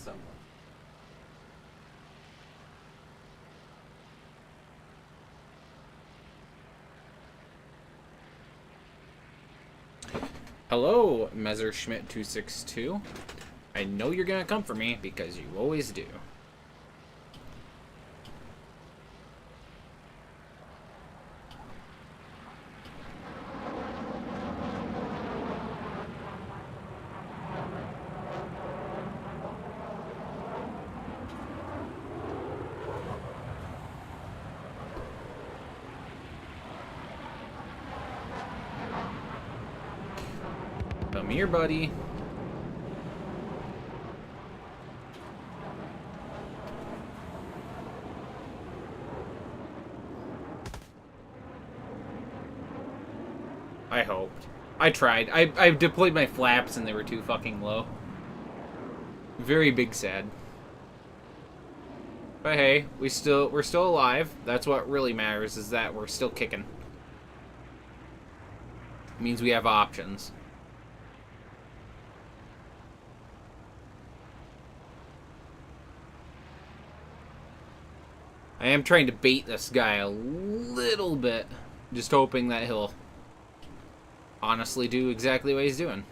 someone. Hello, Messerschmitt262. I know you're gonna come for me because you always do. Come here, buddy. I hoped. I tried. I deployed my flaps and they were too fucking low. Very big sad. But hey, we're still alive. That's what really matters, is that we're still kicking. It means we have options. I am trying to bait this guy a little bit. Just hoping that he'll honestly do exactly what he's doing.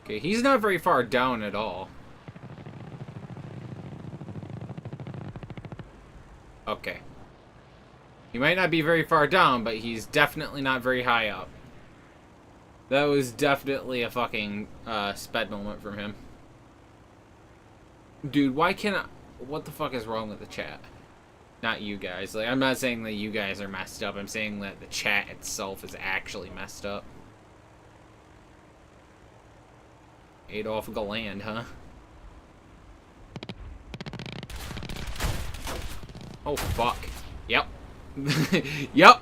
Okay, he's not very far down at all. Okay. He might not be very far down, but he's definitely not very high up. That was definitely a fucking sped moment from him. Dude, why can't I... What the fuck is wrong with the chat? Not you guys. Like, I'm not saying that you guys are messed up. I'm saying that the chat itself is actually messed up. Adolf Galland, huh? Oh, fuck. Yep. Yep.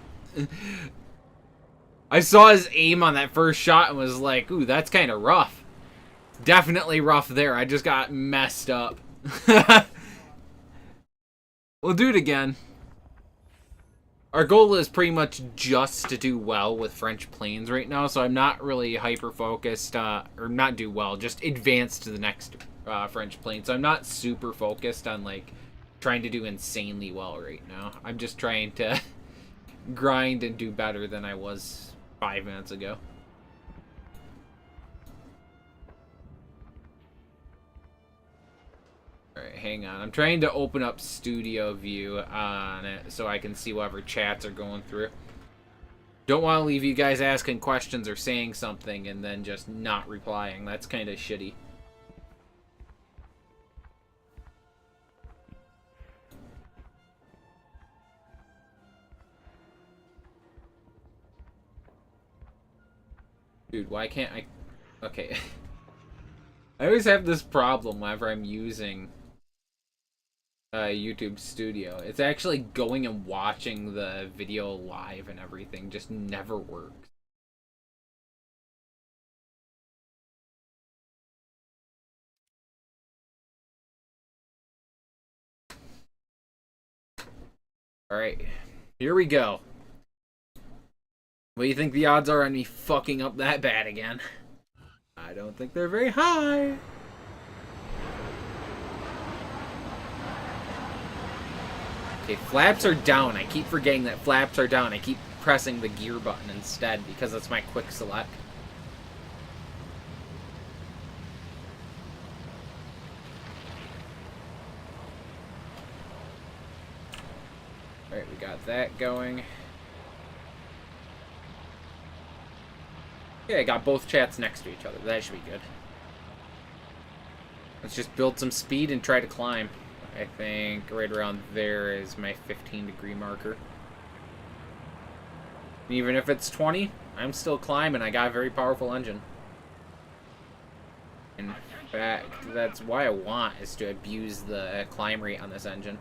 I saw his aim on that first shot and was like, ooh, that's kind of rough. Definitely rough there. I just got messed up. We'll do it again. Our goal is pretty much just to do well with French planes right now, so I'm not really hyper-focused, or not do well, just advance to the next French plane. So I'm not super focused on, like, trying to do insanely well right now. I'm just trying to grind and do better than I was 5 minutes ago. Alright, hang on. I'm trying to open up Studio View on it so I can see whatever chats are going through. Don't want to leave you guys asking questions or saying something and then just not replying. That's kind of shitty. Dude, why can't I... Okay. I always have this problem whenever I'm using YouTube Studio. It's actually going and watching the video live and everything just never works. Alright, here we go. What do you think the odds are on me fucking up that bad again? I don't think they're very high. Okay, flaps are down. I keep forgetting that flaps are down. I keep pressing the gear button instead because that's my quick select. Alright, we got that going. Yeah, I got both chats next to each other. That should be good. Let's just build some speed and try to climb. I think right around there is my 15-degree marker. Even if it's 20, I'm still climbing. I got a very powerful engine. In fact, that's why I want is to abuse the climb rate on this engine.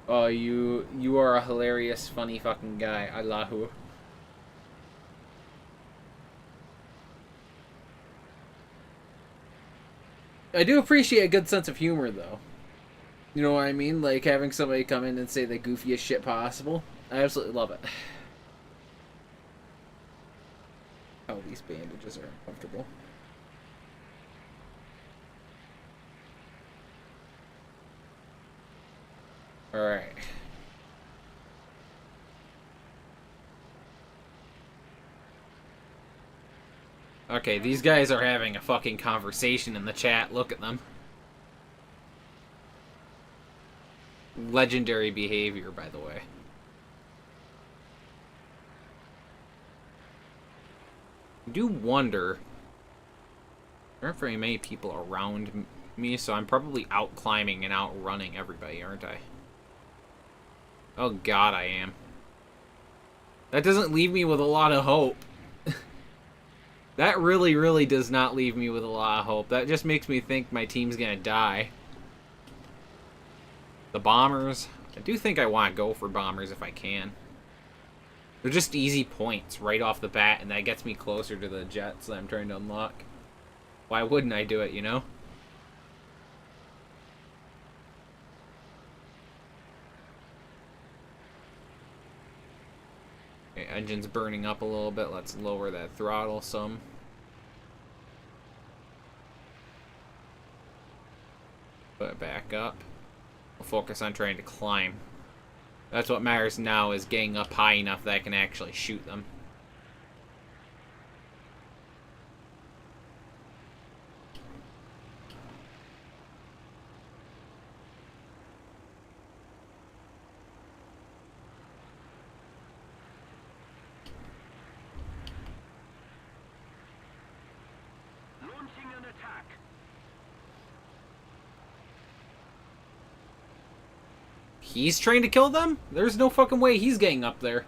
Oh, you are a hilarious, funny fucking guy. Allahu. I do appreciate a good sense of humor, though. You know what I mean? Like, having somebody come in and say the goofiest shit possible. I absolutely love it. Oh, these bandages are uncomfortable. Alright. Okay, these guys are having a fucking conversation in the chat. Look at them. Legendary behavior, by the way. I do wonder... There aren't very many people around me, so I'm probably out climbing and out running everybody, aren't I? Oh god, I am. That doesn't leave me with a lot of hope. That really, really does not leave me with a lot of hope. That just makes me think my team's gonna die. The bombers. I do think I want to go for bombers if I can. They're just easy points right off the bat, and that gets me closer to the jets that I'm trying to unlock. Why wouldn't I do it, you know? Okay, engine's burning up a little bit. Let's lower that throttle some. Put it back up. We'll focus on trying to climb. That's what matters now, is getting up high enough that I can actually shoot them. He's trying to kill them? There's no fucking way he's getting up there.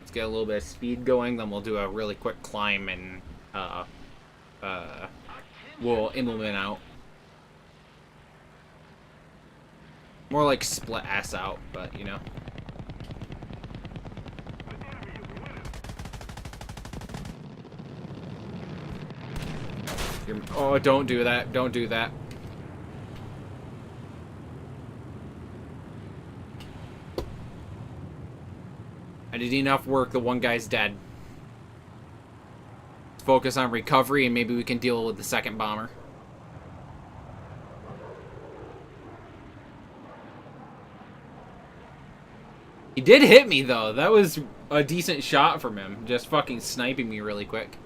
Let's get a little bit of speed going, then we'll do a really quick climb and we'll implement out. More like split ass out, but you know. Oh, don't do that. Don't do that. I did enough work. The one guy's dead. Let's focus on recovery, and maybe we can deal with the second bomber. He did hit me, though. That was a decent shot from him. Just fucking sniping me really quick.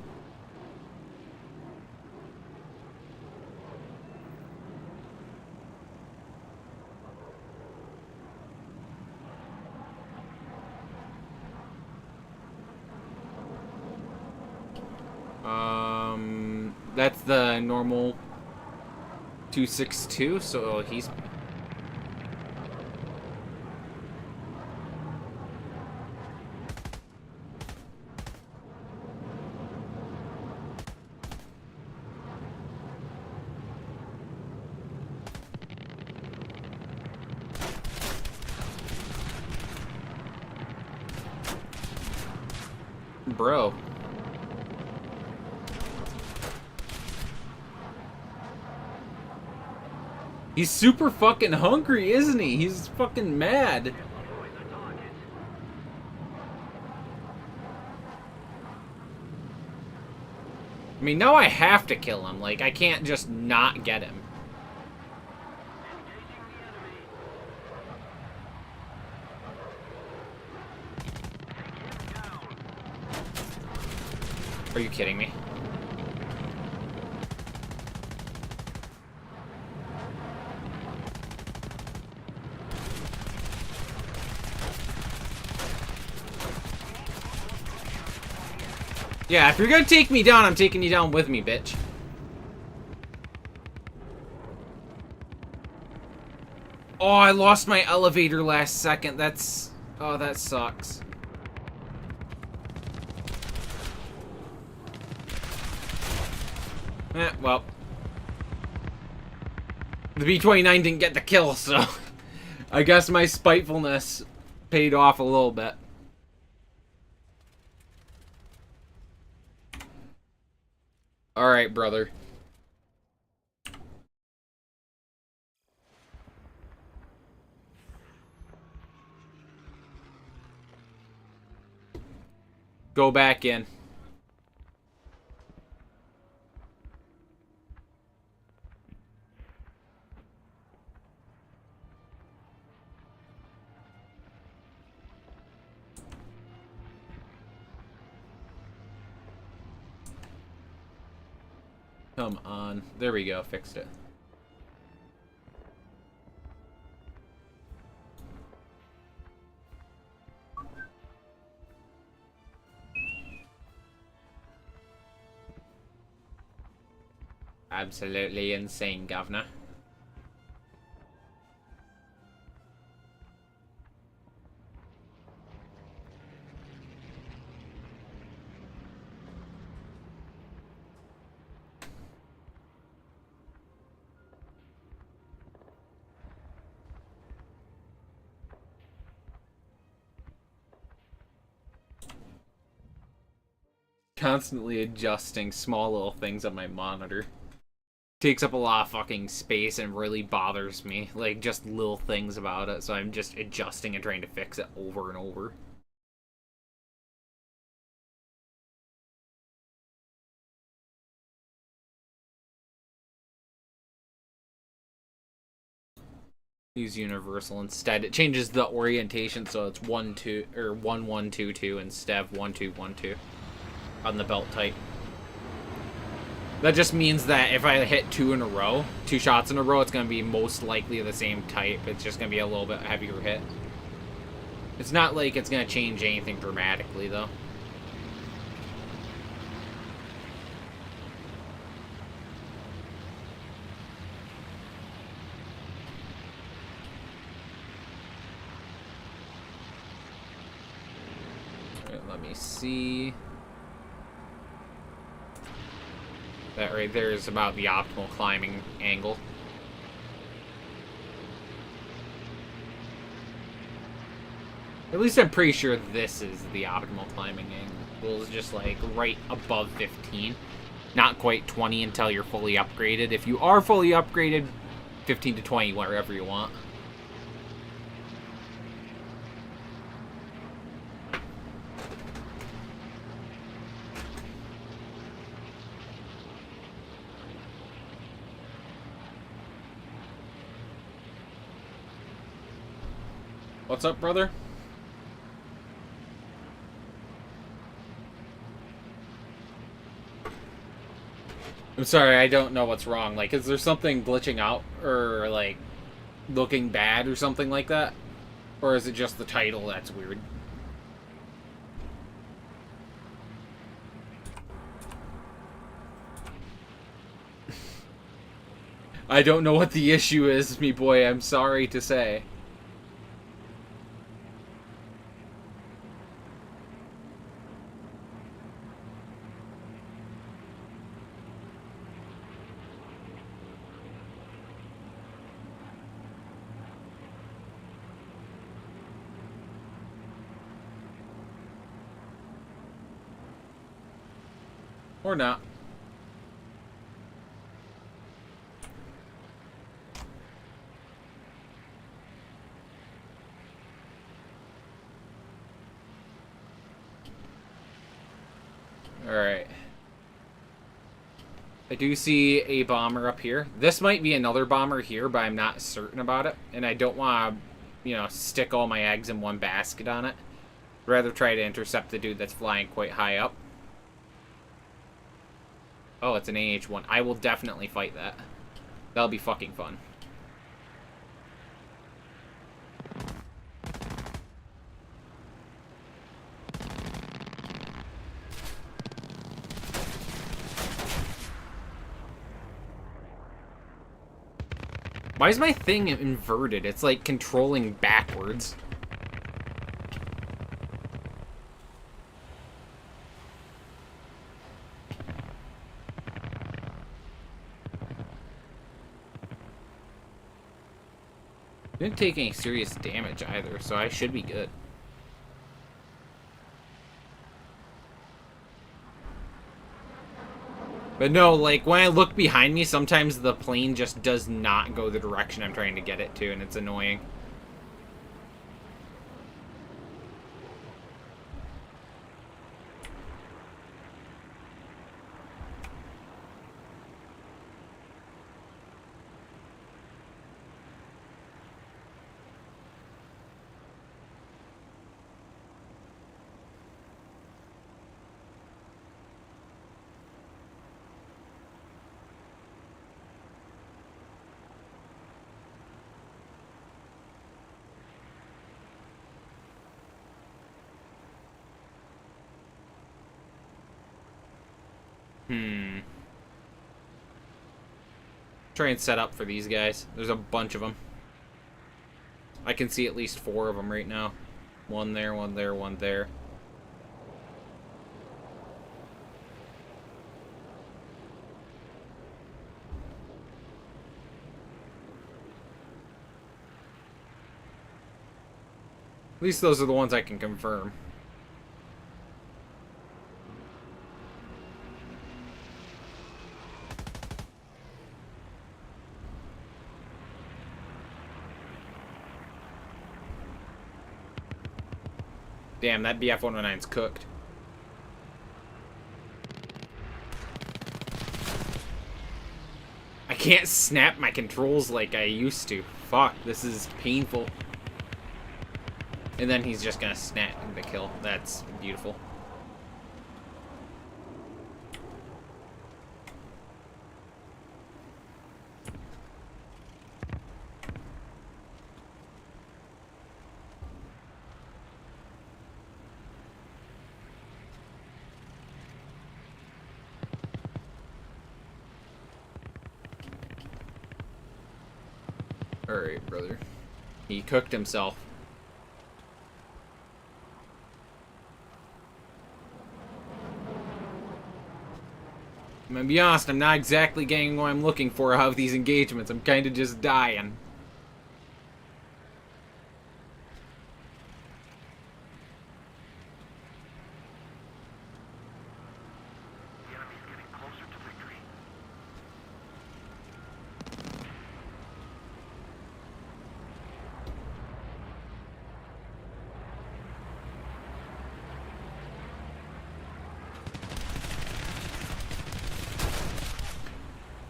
That's the normal 262, so he's... Bro. He's super fucking hungry, isn't he? He's fucking mad. I mean, now I have to kill him. Like, I can't just not get him. Are you kidding me? Yeah, if you're gonna take me down, I'm taking you down with me, bitch. Oh, I lost my elevator last second. That's... Oh, that sucks. Well. The B-29 didn't get the kill, so... I guess my spitefulness paid off a little bit. Alright, brother. Go back in. Come on. There we go. Fixed it. Absolutely insane, governor. Constantly adjusting small little things on my monitor. Takes up a lot of fucking space and really bothers me. Like, just little things about it, so I'm just adjusting and trying to fix it over and over. Use universal instead. It changes the orientation, so it's 1 2 or 1 1 2 2 instead of 1 2 1 2 on the belt type. That just means that if I hit two shots in a row, it's going to be most likely the same type. It's just going to be a little bit heavier hit. It's not like it's going to change anything dramatically, though. Alright, let me see. That right there is about the optimal climbing angle. At least I'm pretty sure this is the optimal climbing angle. It's just like right above 15. Not quite 20 until you're fully upgraded. If you are fully upgraded, 15 to 20, wherever you want. What's up, brother? I'm sorry, I don't know what's wrong. Like, is there something glitching out? Or, like, looking bad or something like that? Or is it just the title that's weird? I don't know what the issue is, me boy. I'm sorry to say. Or not. Alright. I do see a bomber up here. This might be another bomber here, but I'm not certain about it. And I don't want to, you know, stick all my eggs in one basket on it. I'd rather try to intercept the dude that's flying quite high up. Oh, it's an AH-1. I will definitely fight that. That'll be fucking fun. Why is my thing inverted? It's like controlling backwards. Didn't take any serious damage either, so I should be good. But no, like, when I look behind me, sometimes the plane just does not go the direction I'm trying to get it to, and it's annoying. Try and set up for these guys. There's a bunch of them. I can see at least 4 of them right now. One there, one there, one there. At least those are the ones I can confirm. Damn, that BF-119's cooked. I can't snap my controls like I used to. Fuck, this is painful. And then he's just gonna snap the kill. That's beautiful. Alright, brother. He cooked himself. I'm gonna be honest, I'm not exactly getting what I'm looking for out of these engagements. I'm kinda just dying.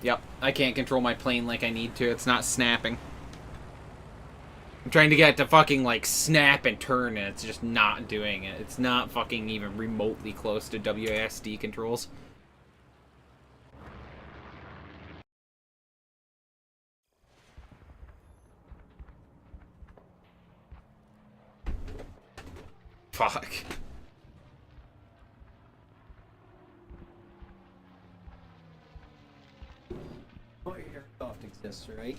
Yep, I can't control my plane like I need to. It's not snapping. I'm trying to get it to fucking, like, snap and turn, and it's just not doing it. It's not fucking even remotely close to WASD controls. Fuck. Oh, airsoft exists, right?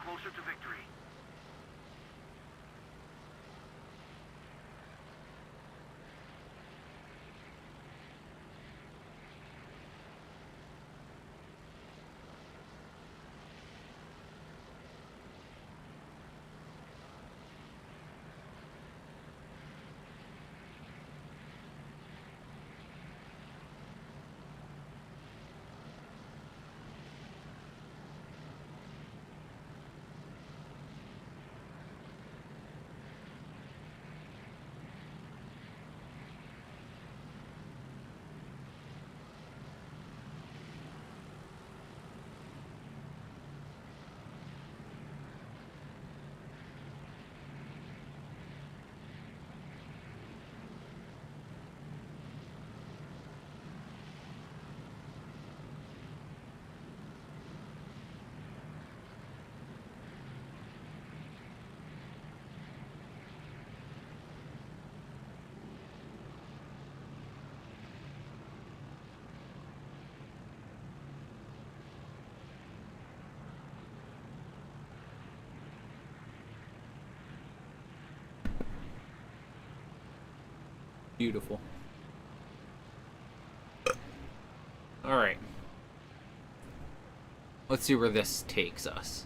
closer to victory. Beautiful. Alright. Let's see where this takes us.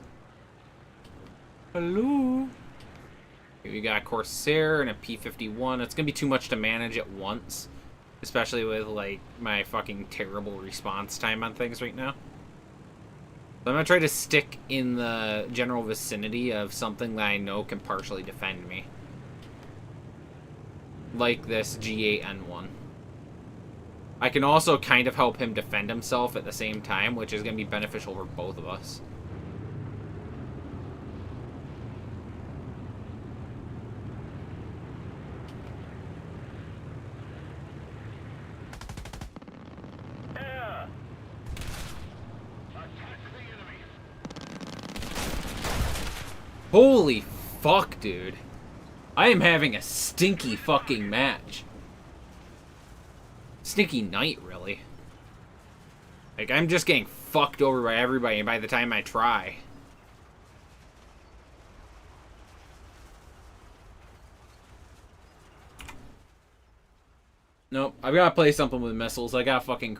Hello? Okay, we got a Corsair and a P-51. It's gonna be too much to manage at once. Especially with, like, my fucking terrible response time on things right now. So I'm gonna try to stick in the general vicinity of something that I know can partially defend me. Like this G8N1. I can also kind of help him defend himself at the same time, which is going to be beneficial for both of us. Yeah. Attack the enemy. Holy fuck, dude. I am having a stinky fucking match. Stinky night, really. Like, I'm just getting fucked over by everybody by the time I try. Nope, I've got to play something with missiles. I got fucking,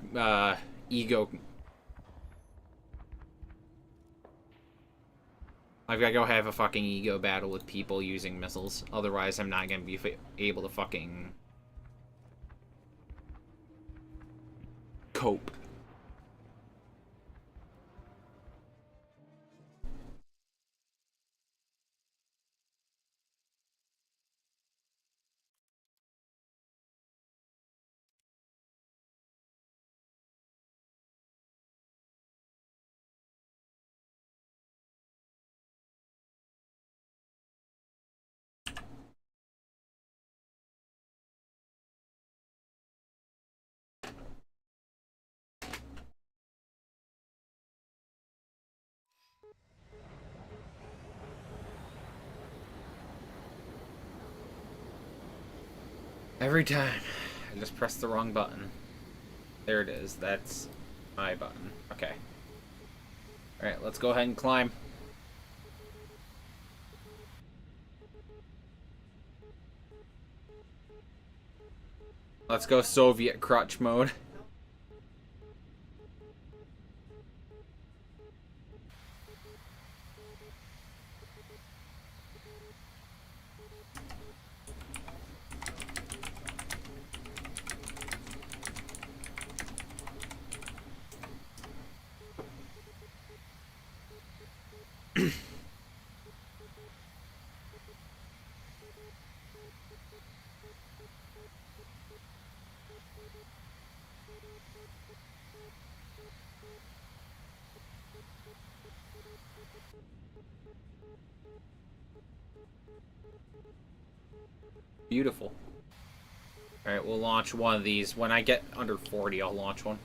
ego. I've got to go have a fucking ego battle with people using missiles. Otherwise, I'm not going to be able to fucking cope. Every time, I just press the wrong button. There it is. That's my button. Okay. Alright, let's go ahead and climb. Let's go Soviet crutch mode. Beautiful. Alright, we'll launch one of these. When I get under 40, I'll launch one.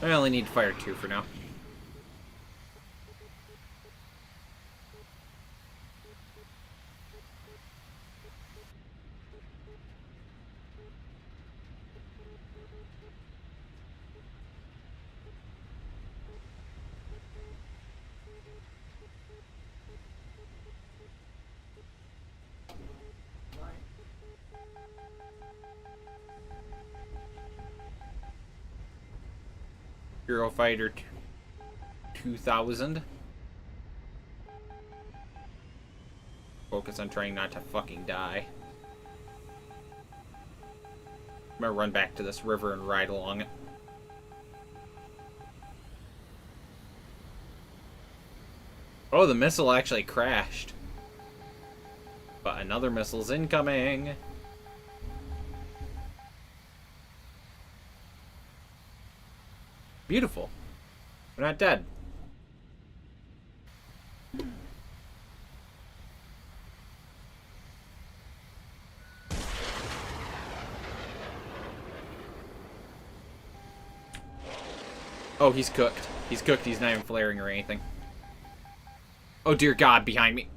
I only need to fire 2 for now. Eurofighter 2000. Focus on trying not to fucking die. I'm gonna run back to this river and ride along it. Oh, the missile actually crashed. But another missile's incoming. Beautiful. We're not dead. Oh, he's cooked. He's cooked. He's not even flaring or anything. Oh, dear God, behind me.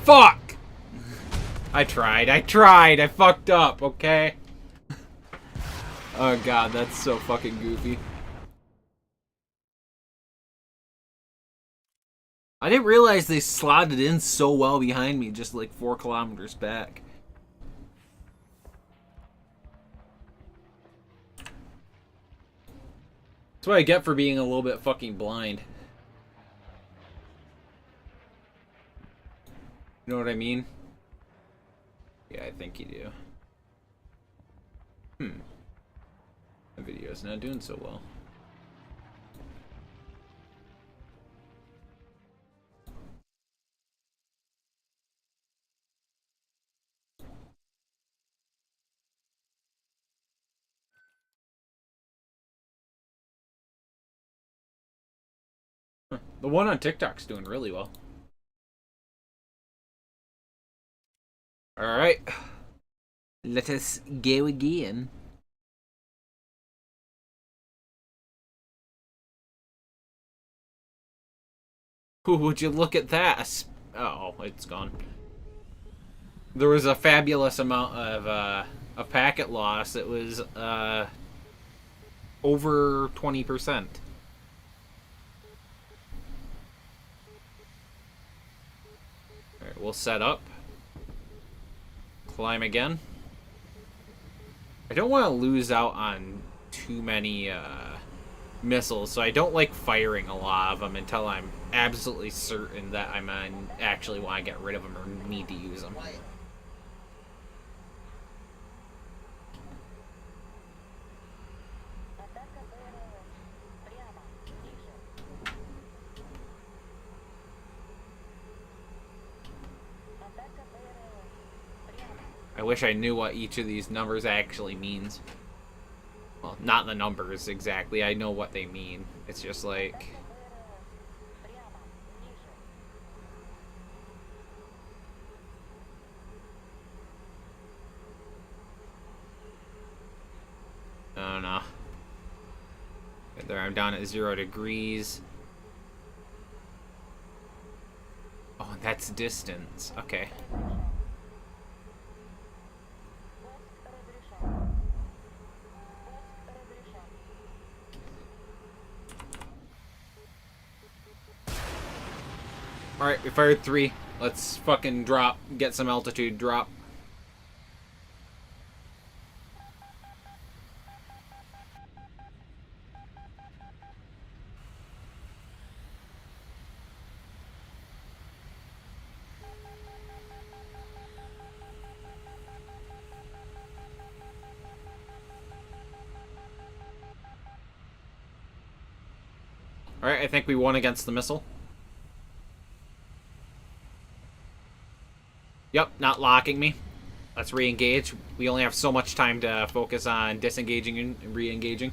Fuck! I tried. I fucked up, okay? Oh, God, that's so fucking goofy. I didn't realize they slotted in so well behind me, just like 4 kilometers back. That's what I get for being a little bit fucking blind. You know what I mean? Yeah, I think you do. The video's not doing so well. The one on TikTok's doing really well. Alright. Let us go again. Ooh, would you look at that? Oh, it's gone. There was a fabulous amount of packet loss. It was over 20%. Alright, we'll set up. Climb again. I don't want to lose out on too many missiles, so I don't like firing a lot of them until I'm absolutely certain that I'm actually want to get rid of them or need to use them. I wish I knew what each of these numbers actually means. Well, not the numbers exactly. I know what they mean. It's just like... I don't know. There, I'm down at 0 degrees. Oh, that's distance. Okay. Alright, we fired 3. Let's fucking drop. Get some altitude. Drop. Alright, I think we won against the missile. Yep, not locking me. Let's re-engage. We only have so much time to focus on disengaging and re-engaging.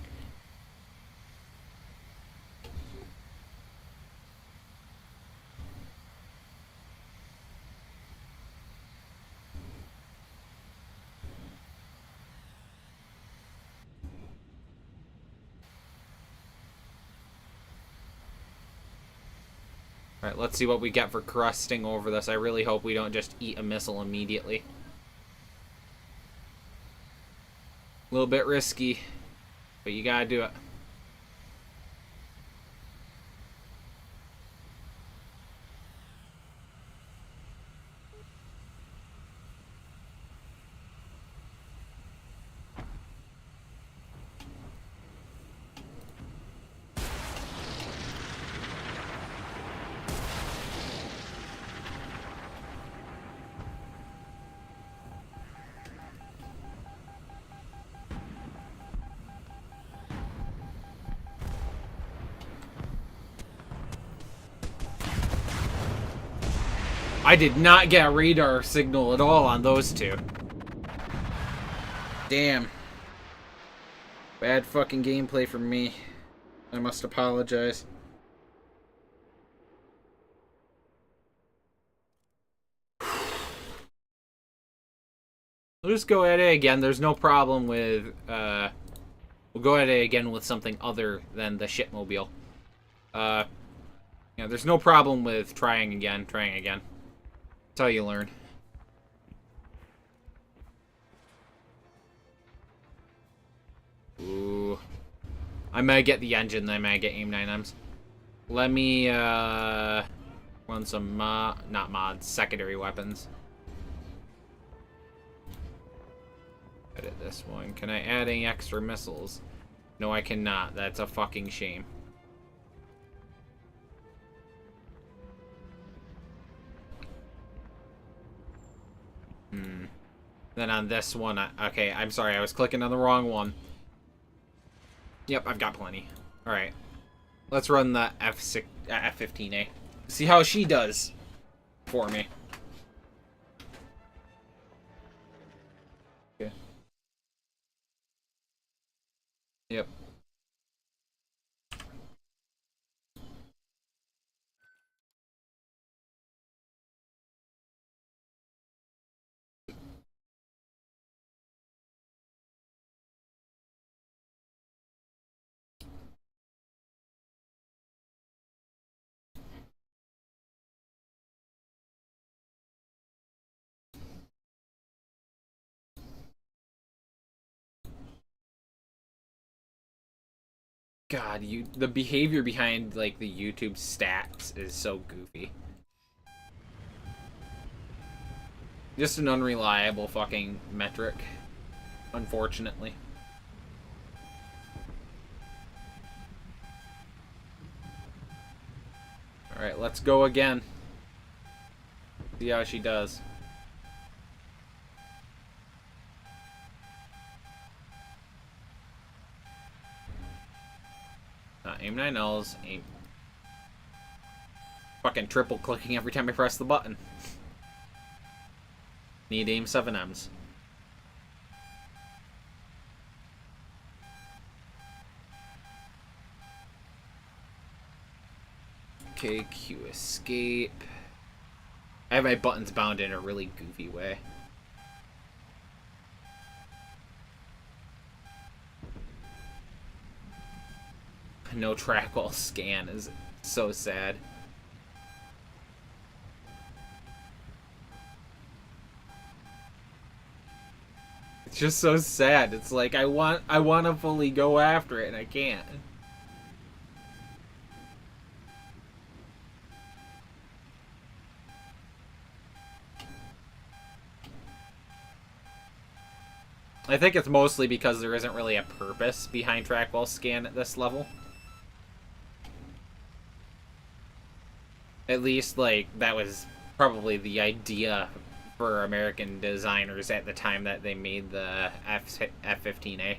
Alright, let's see what we get for crusting over this. I really hope we don't just eat a missile immediately. A little bit risky, but you gotta do it. I did not get a radar signal at all on those two. Damn. Bad fucking gameplay from me. I must apologize. We'll just go at it again. There's no problem with, we'll go at it again with something other than the shipmobile. Yeah, there's no problem with trying again. That's how you learn. Ooh. I might get the engine, then I might get AIM-9Ms. Let me, run some, not mods, secondary weapons. Edit this one. Can I add any extra missiles? No, I cannot. That's a fucking shame. Then on this one, okay, I'm sorry, I was clicking on the wrong one. Yep, I've got plenty. Alright. Let's run the F-15A. See how she does for me. Okay. Yep. God, the behavior behind, like, the YouTube stats is so goofy. Just an unreliable fucking metric, unfortunately. Alright, let's go again. See how she does. AIM-9Ls, aim. Fucking triple clicking every time I press the button. Need AIM-7Ms. Okay, Q escape. I have my buttons bound in a really goofy way. No track wall scan is so sad. It's just so sad. It's like I want to fully go after it and I can't. I think it's mostly because there isn't really a purpose behind track wall scan at this level. At least, like, that was probably the idea for American designers at the time that they made the F-15A.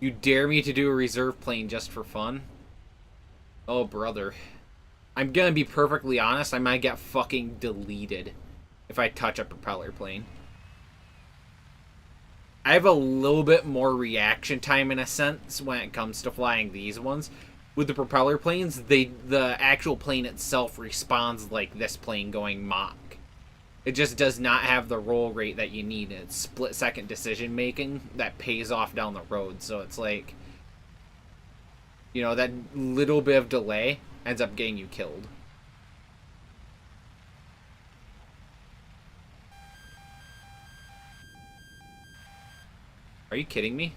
You dare me to do a reserve plane just for fun? Oh, brother. I'm gonna be perfectly honest, I might get fucking deleted if I touch a propeller plane. I have a little bit more reaction time in a sense when it comes to flying these ones. With the propeller planes, the actual plane itself responds like this plane going Mach. It just does not have the roll rate that you need. It's split-second decision-making that pays off down the road. So it's like, you know, that little bit of delay ends up getting you killed. Are you kidding me?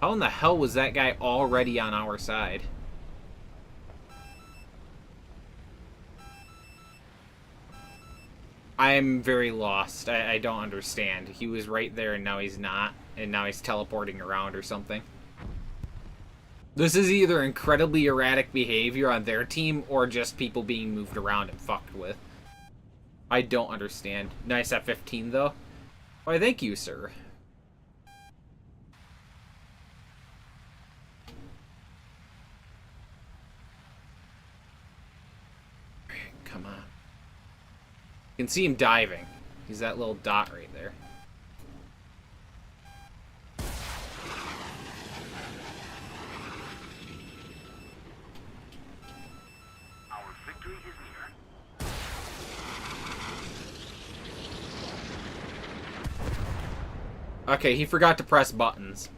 How in the hell was that guy already on our side? I'm very lost. I don't understand. He was right there and now he's not. And now he's teleporting around or something. This is either incredibly erratic behavior on their team or just people being moved around and fucked with. I don't understand. Nice F-15, though. Why, thank you, sir. Come on. You can see him diving. He's that little dot right there. Our victory is near. Okay, he forgot to press buttons.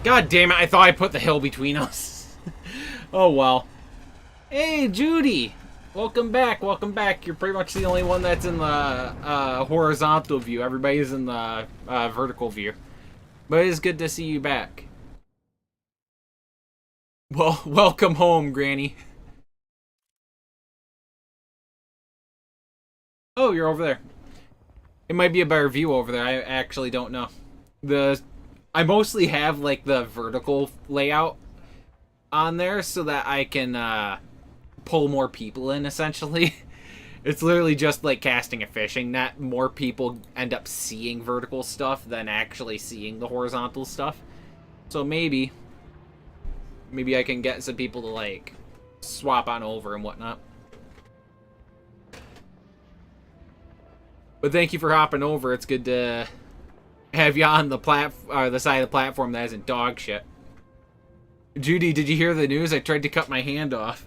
God damn it, I thought I put the hill between us. Oh well. Hey, Judy! Welcome back, welcome back. You're pretty much the only one that's in the horizontal view. Everybody's in the vertical view. But it is good to see you back. Well, welcome home, Granny. Oh, you're over there. It might be a better view over there. I actually don't know. I mostly have like the vertical layout on there so that I can pull more people in, essentially. It's literally just like casting a fishing net. More people end up seeing vertical stuff than actually seeing the horizontal stuff. So maybe I can get some people to like swap on over and whatnot. But thank you for hopping over. It's good to have you on the the side of the platform that isn't dog shit. Judy, did you hear the news? I tried to cut my hand off.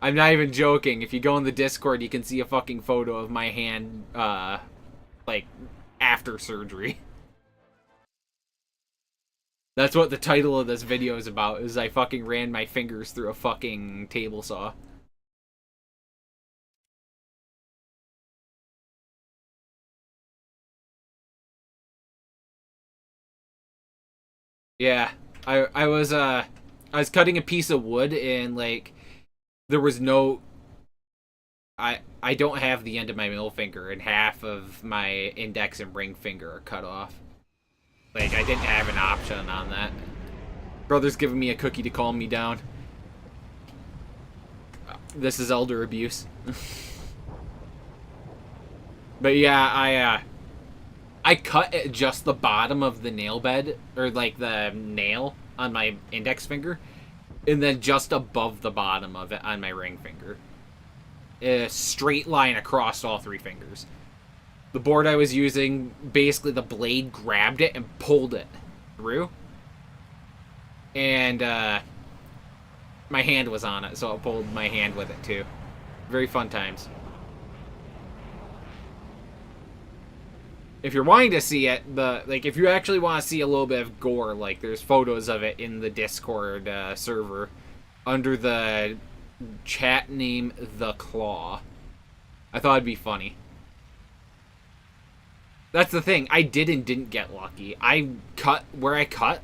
I'm not even joking. If you go in the Discord, you can see a fucking photo of my hand, like, after surgery. That's what the title of this video is about, is I fucking ran my fingers through a fucking table saw. Yeah, I was cutting a piece of wood and like there was no I don't have the end of my middle finger and half of my index and ring finger are cut off. Like I didn't have an option on that. Brother's giving me a cookie to calm me down. This is elder abuse. But yeah, I cut at just the bottom of the nail bed, or like the nail on my index finger, and then just above the bottom of it on my ring finger. A straight line across all three fingers. The board I was using, basically the blade grabbed it and pulled it through. And my hand was on it, so it pulled my hand with it too. Very fun times. If you're wanting to see it, if you actually want to see a little bit of gore, like there's photos of it in the Discord server under the chat name The Claw. I thought it'd be funny. That's the thing. I did and didn't get lucky. I cut where I cut.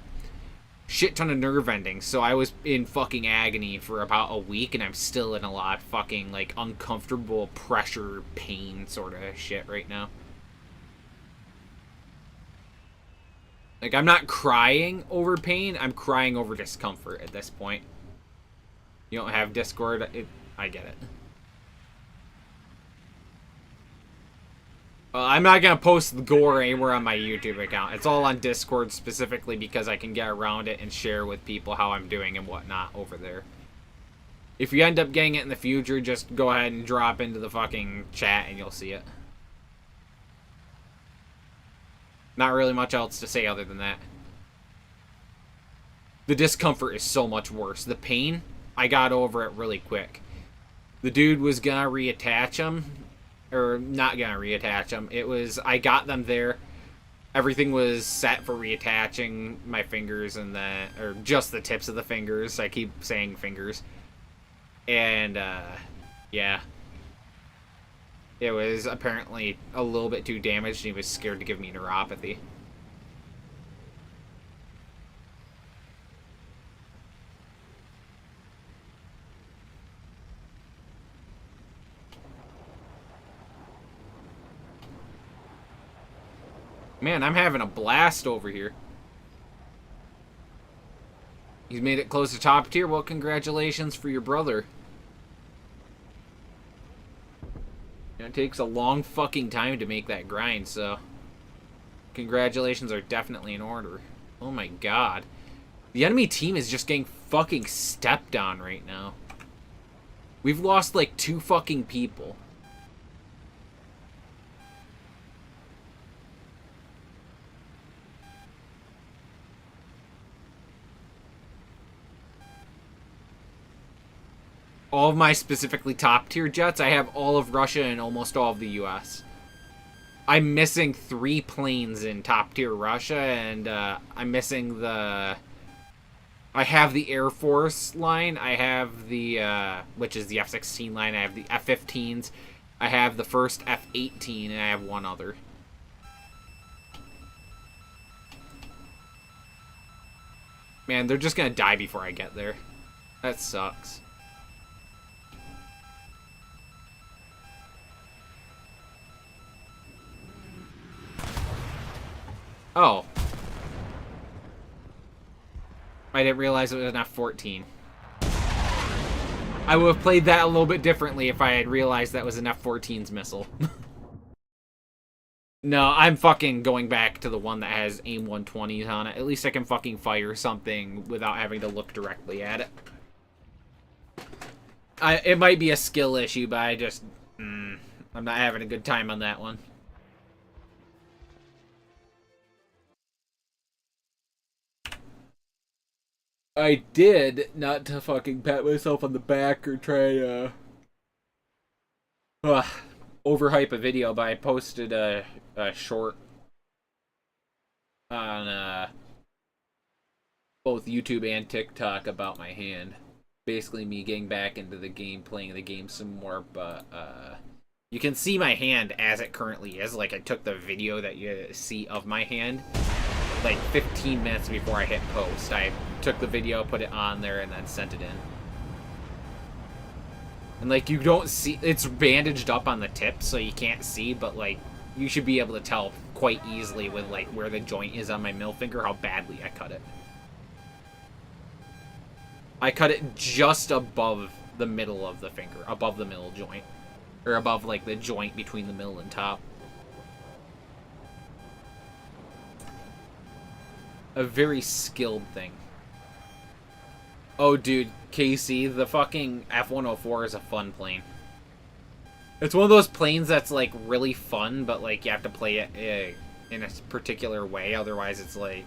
Shit ton of nerve endings, so I was in fucking agony for about a week, and I'm still in a lot of fucking like uncomfortable pressure pain sort of shit right now. Like, I'm not crying over pain, I'm crying over discomfort at this point. You don't have Discord? I get it. Well, I'm not going to post the gore anywhere on my YouTube account. It's all on Discord specifically because I can get around it and share with people how I'm doing and whatnot over there. If you end up getting it in the future, just go ahead and drop into the fucking chat and you'll see it. Not really much else to say other than that. The discomfort is so much worse. The pain, I got over it really quick. The dude was gonna reattach them. Or not gonna reattach them. It was, I got them there. Everything was set for reattaching my fingers and or just the tips of the fingers. I keep saying fingers. And, yeah. It was apparently a little bit too damaged, and he was scared to give me neuropathy. Man, I'm having a blast over here. He's made it close to top tier. Well, congratulations for your brother. It takes a long fucking time to make that grind, so congratulations are definitely in order. Oh my god. The enemy team is just getting fucking stepped on right now. We've lost like 2 fucking people. All of my specifically top tier jets, I have all of Russia and almost all of the US. I'm missing 3 planes in top tier Russia, and I'm missing the... I have the Air Force line, I have the, which is the F-16 line, I have the F-15s, I have the first F-18, and I have one other. Man, they're just gonna die before I get there. That sucks. Oh. I didn't realize it was an F-14. I would have played that a little bit differently if I had realized that was an F-14's missile. No, I'm fucking going back to the one that has AIM 120s on it. At least I can fucking fire something without having to look directly at it. It might be a skill issue, but I just... I'm not having a good time on that one. I did, not to fucking pat myself on the back or try overhype a video, but I posted a short on both YouTube and TikTok about my hand. Basically me getting back into the game, playing the game some more, but you can see my hand as it currently is. Like, I took the video that you see of my hand like 15 minutes before I hit post. I took the video, put it on there, and then sent it in. And like, you don't see, it's bandaged up on the tip, so you can't see, but like, you should be able to tell quite easily with like where the joint is on my middle finger how badly I cut it. I cut it just above the middle of the finger, above the middle joint. Or above like the joint between the middle and top. A very skilled thing. Oh, dude, Casey, the fucking F-104 is a fun plane. It's one of those planes that's, like, really fun, but, like, you have to play it in a particular way, otherwise it's, like...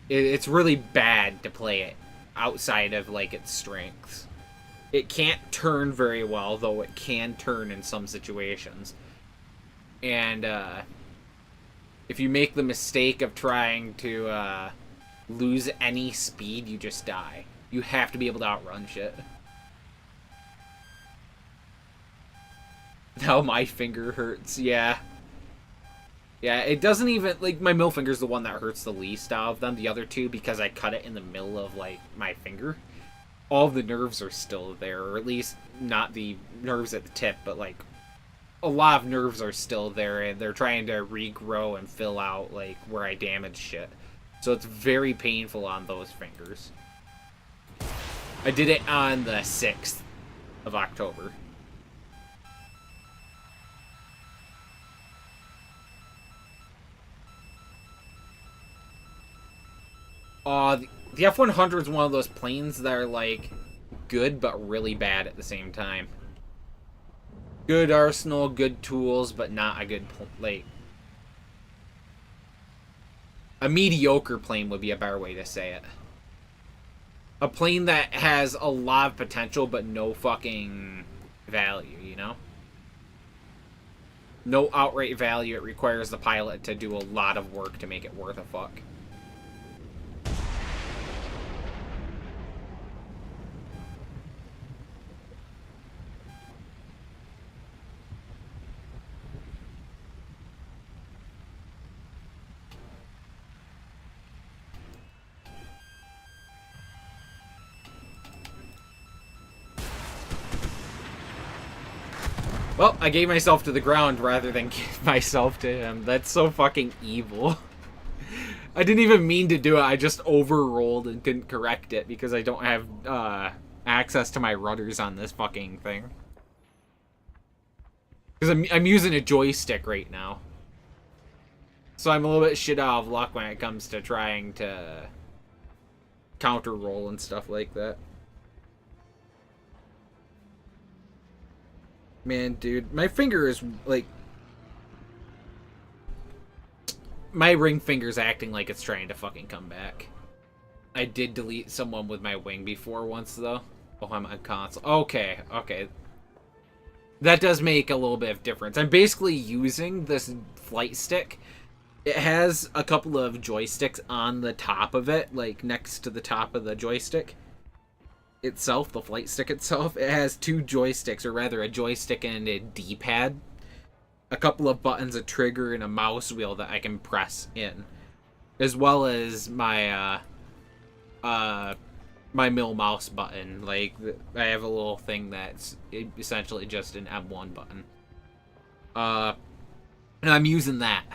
It's really bad to play it outside of, like, its strengths. It can't turn very well, though it can turn in some situations. And, if you make the mistake of trying to, lose any speed, you just die. You have to be able to outrun shit. Now my finger hurts, yeah. Yeah, it doesn't even, like, my middle finger's the one that hurts the least out of them. The other two, because I cut it in the middle of, like, my finger, all the nerves are still there, or at least not the nerves at the tip, but, like, a lot of nerves are still there, and they're trying to regrow and fill out, like, where I damaged shit. So it's very painful on those fingers. I did it on the 6th of October. The F-100 is one of those planes that are, like, good but really bad at the same time. Good arsenal, good tools, but not a good, like... A mediocre plane would be a better way to say it. A plane that has a lot of potential, but no fucking value, you know? No outright value. It requires the pilot to do a lot of work to make it worth a fuck. Well, I gave myself to the ground rather than give myself to him. That's so fucking evil. I didn't even mean to do it. I just overrolled and didn't correct it because I don't have access to my rudders on this fucking thing. Because I'm using a joystick right now. So I'm a little bit shit out of luck when it comes to trying to counter roll and stuff like that. Man, dude, my finger is, like... My ring finger's acting like it's trying to fucking come back. I did delete someone with my wing before once, though. Oh, I'm on console. Okay, okay. That does make a little bit of difference. I'm basically using this flight stick. It has a couple of joysticks on the top of it, like next to the top of the joystick itself, the flight stick itself. It has two joysticks, or rather a joystick and a D-pad, a couple of buttons, a trigger, and a mouse wheel that I can press in, as well as my my mill mouse button. Like, I have a little thing that's essentially just an M1 button, and I'm using that.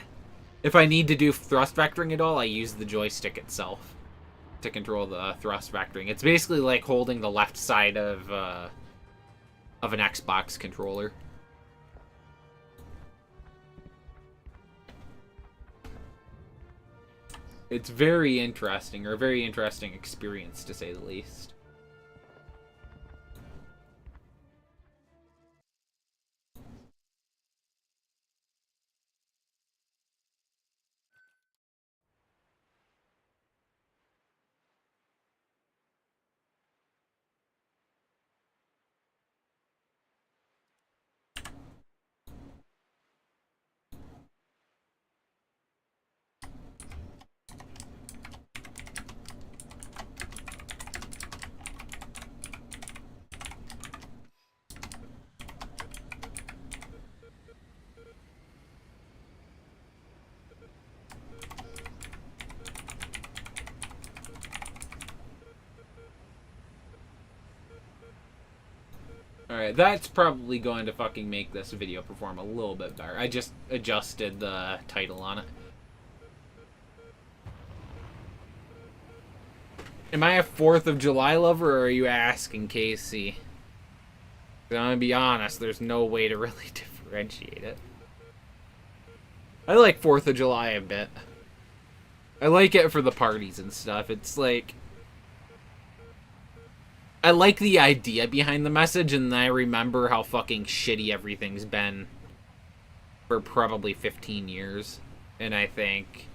If I need to do thrust vectoring at all, I use the joystick itself to control the thrust vectoring. It's basically like holding the left side of an Xbox controller. It's very interesting, or a very interesting experience to say the least. Alright, that's probably going to fucking make this video perform a little bit better. I just adjusted the title on it. Am I a 4th of July lover, or are you asking, Casey? I'm gonna be honest, there's no way to really differentiate it. I like 4th of July a bit. I like it for the parties and stuff. It's like... I like the idea behind the message, and I remember how fucking shitty everything's been for probably 15 years. And I think...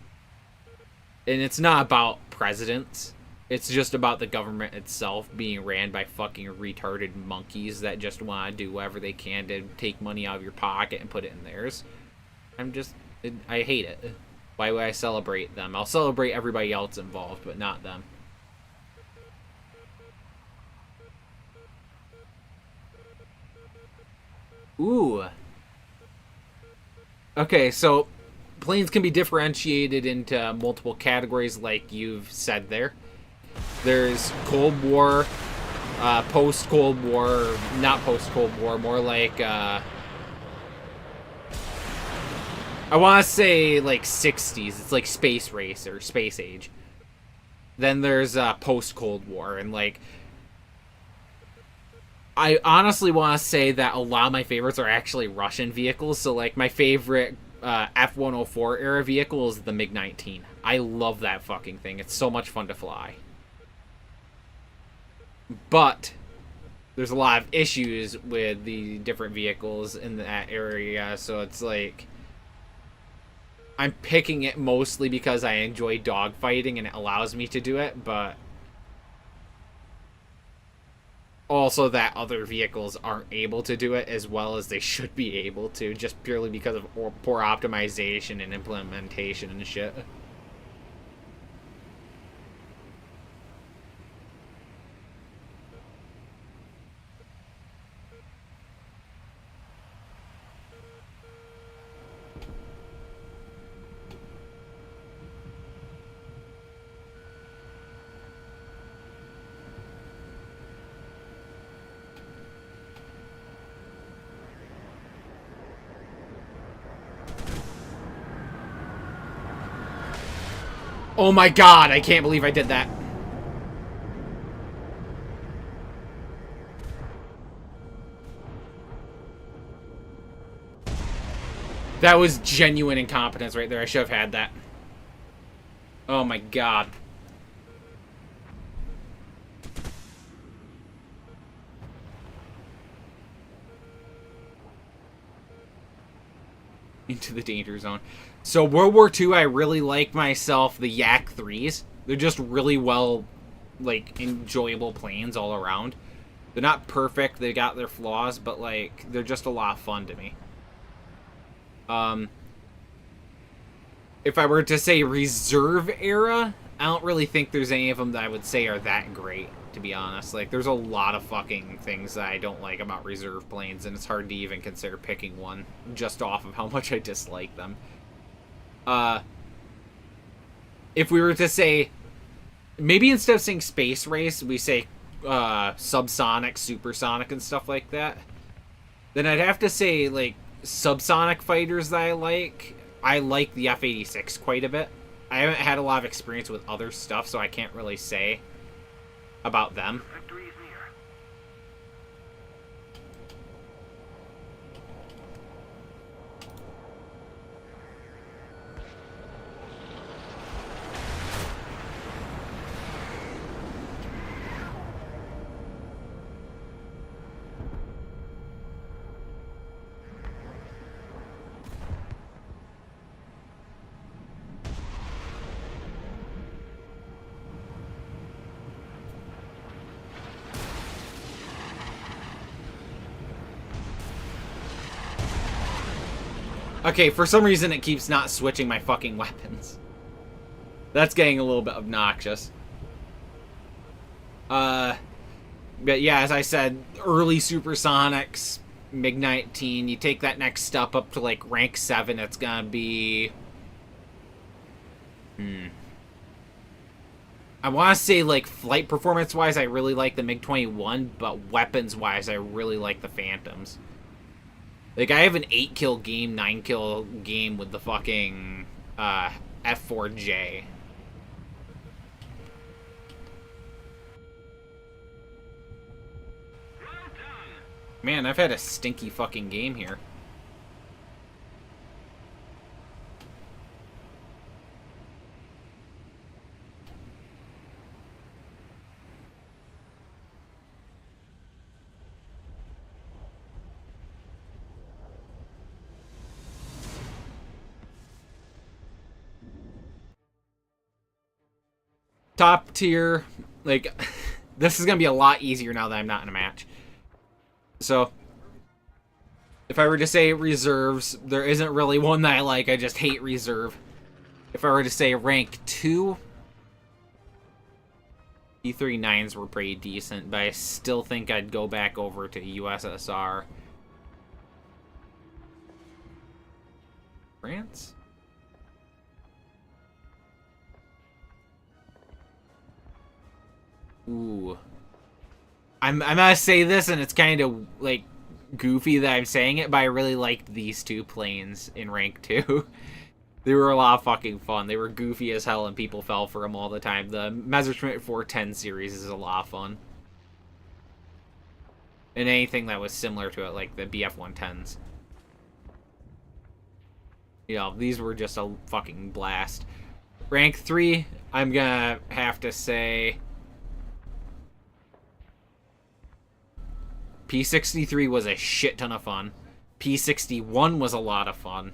And it's not about presidents. It's just about the government itself being ran by fucking retarded monkeys that just want to do whatever they can to take money out of your pocket and put it in theirs. I hate it. Why would I celebrate them? I'll celebrate everybody else involved, but not them. Ooh. Okay, so planes can be differentiated into multiple categories like you've said there. There's Cold War, post-Cold War, not post-Cold War, more like, I want to say like 60s. It's like Space Race or Space Age. Then there's post-Cold War, and like... I honestly want to say that a lot of my favorites are actually Russian vehicles. So, like, my favorite F-104 era vehicle is the MiG-19. I love that fucking thing. It's so much fun to fly. But there's a lot of issues with the different vehicles in that area. So it's like... I'm picking it mostly because I enjoy dogfighting and it allows me to do it, but... also that other vehicles aren't able to do it as well as they should be able to, just purely because of poor optimization and implementation and shit. Oh my god, I can't believe I did that. That was genuine incompetence right there. I should have had that. Oh my god. Into the danger zone. So World War II, I really like myself the Yak 3s. They're just really well, like, enjoyable planes all around. They're not perfect, they got their flaws, but, like, they're just a lot of fun to me. If I were to say reserve era, I don't really think there's any of them that I would say are that great, to be honest. Like, there's a lot of fucking things that I don't like about reserve planes, and it's hard to even consider picking one just off of how much I dislike them. If we were to say, maybe instead of saying space race, we say subsonic, supersonic, and stuff like that, then I'd have to say, like, subsonic fighters that I like. I like the F-86 quite a bit. I haven't had a lot of experience with other stuff, so I can't really say about them. Victory is near. Okay, for some reason it keeps not switching my fucking weapons. That's getting a little bit obnoxious. But yeah, as I said, early supersonics, MiG-19, you take that next step up to, like, rank 7, it's gonna be... I want to say, like, flight performance-wise, I really like the MiG-21, but weapons-wise, I really like the Phantoms. Like, I have an 8-kill game, 9-kill game with the fucking F4J. Man, I've had a stinky fucking game here. Top tier, like, this is gonna be a lot easier now that I'm not in a match. So, if I were to say reserves, there isn't really one that I like. I just hate reserve. If I were to say rank 2, E39s were pretty decent, but I still think I'd go back over to USSR. France? Ooh. I'm gonna say this, and it's kind of, like, goofy that I'm saying it, but I really liked these two planes in rank 2. They were a lot of fucking fun. They were goofy as hell, and people fell for them all the time. The Messerschmitt 410 series is a lot of fun. And anything that was similar to it, like the BF-110s. You know, these were just a fucking blast. Rank 3, I'm gonna have to say... P-63 was a shit ton of fun. P-61 was a lot of fun.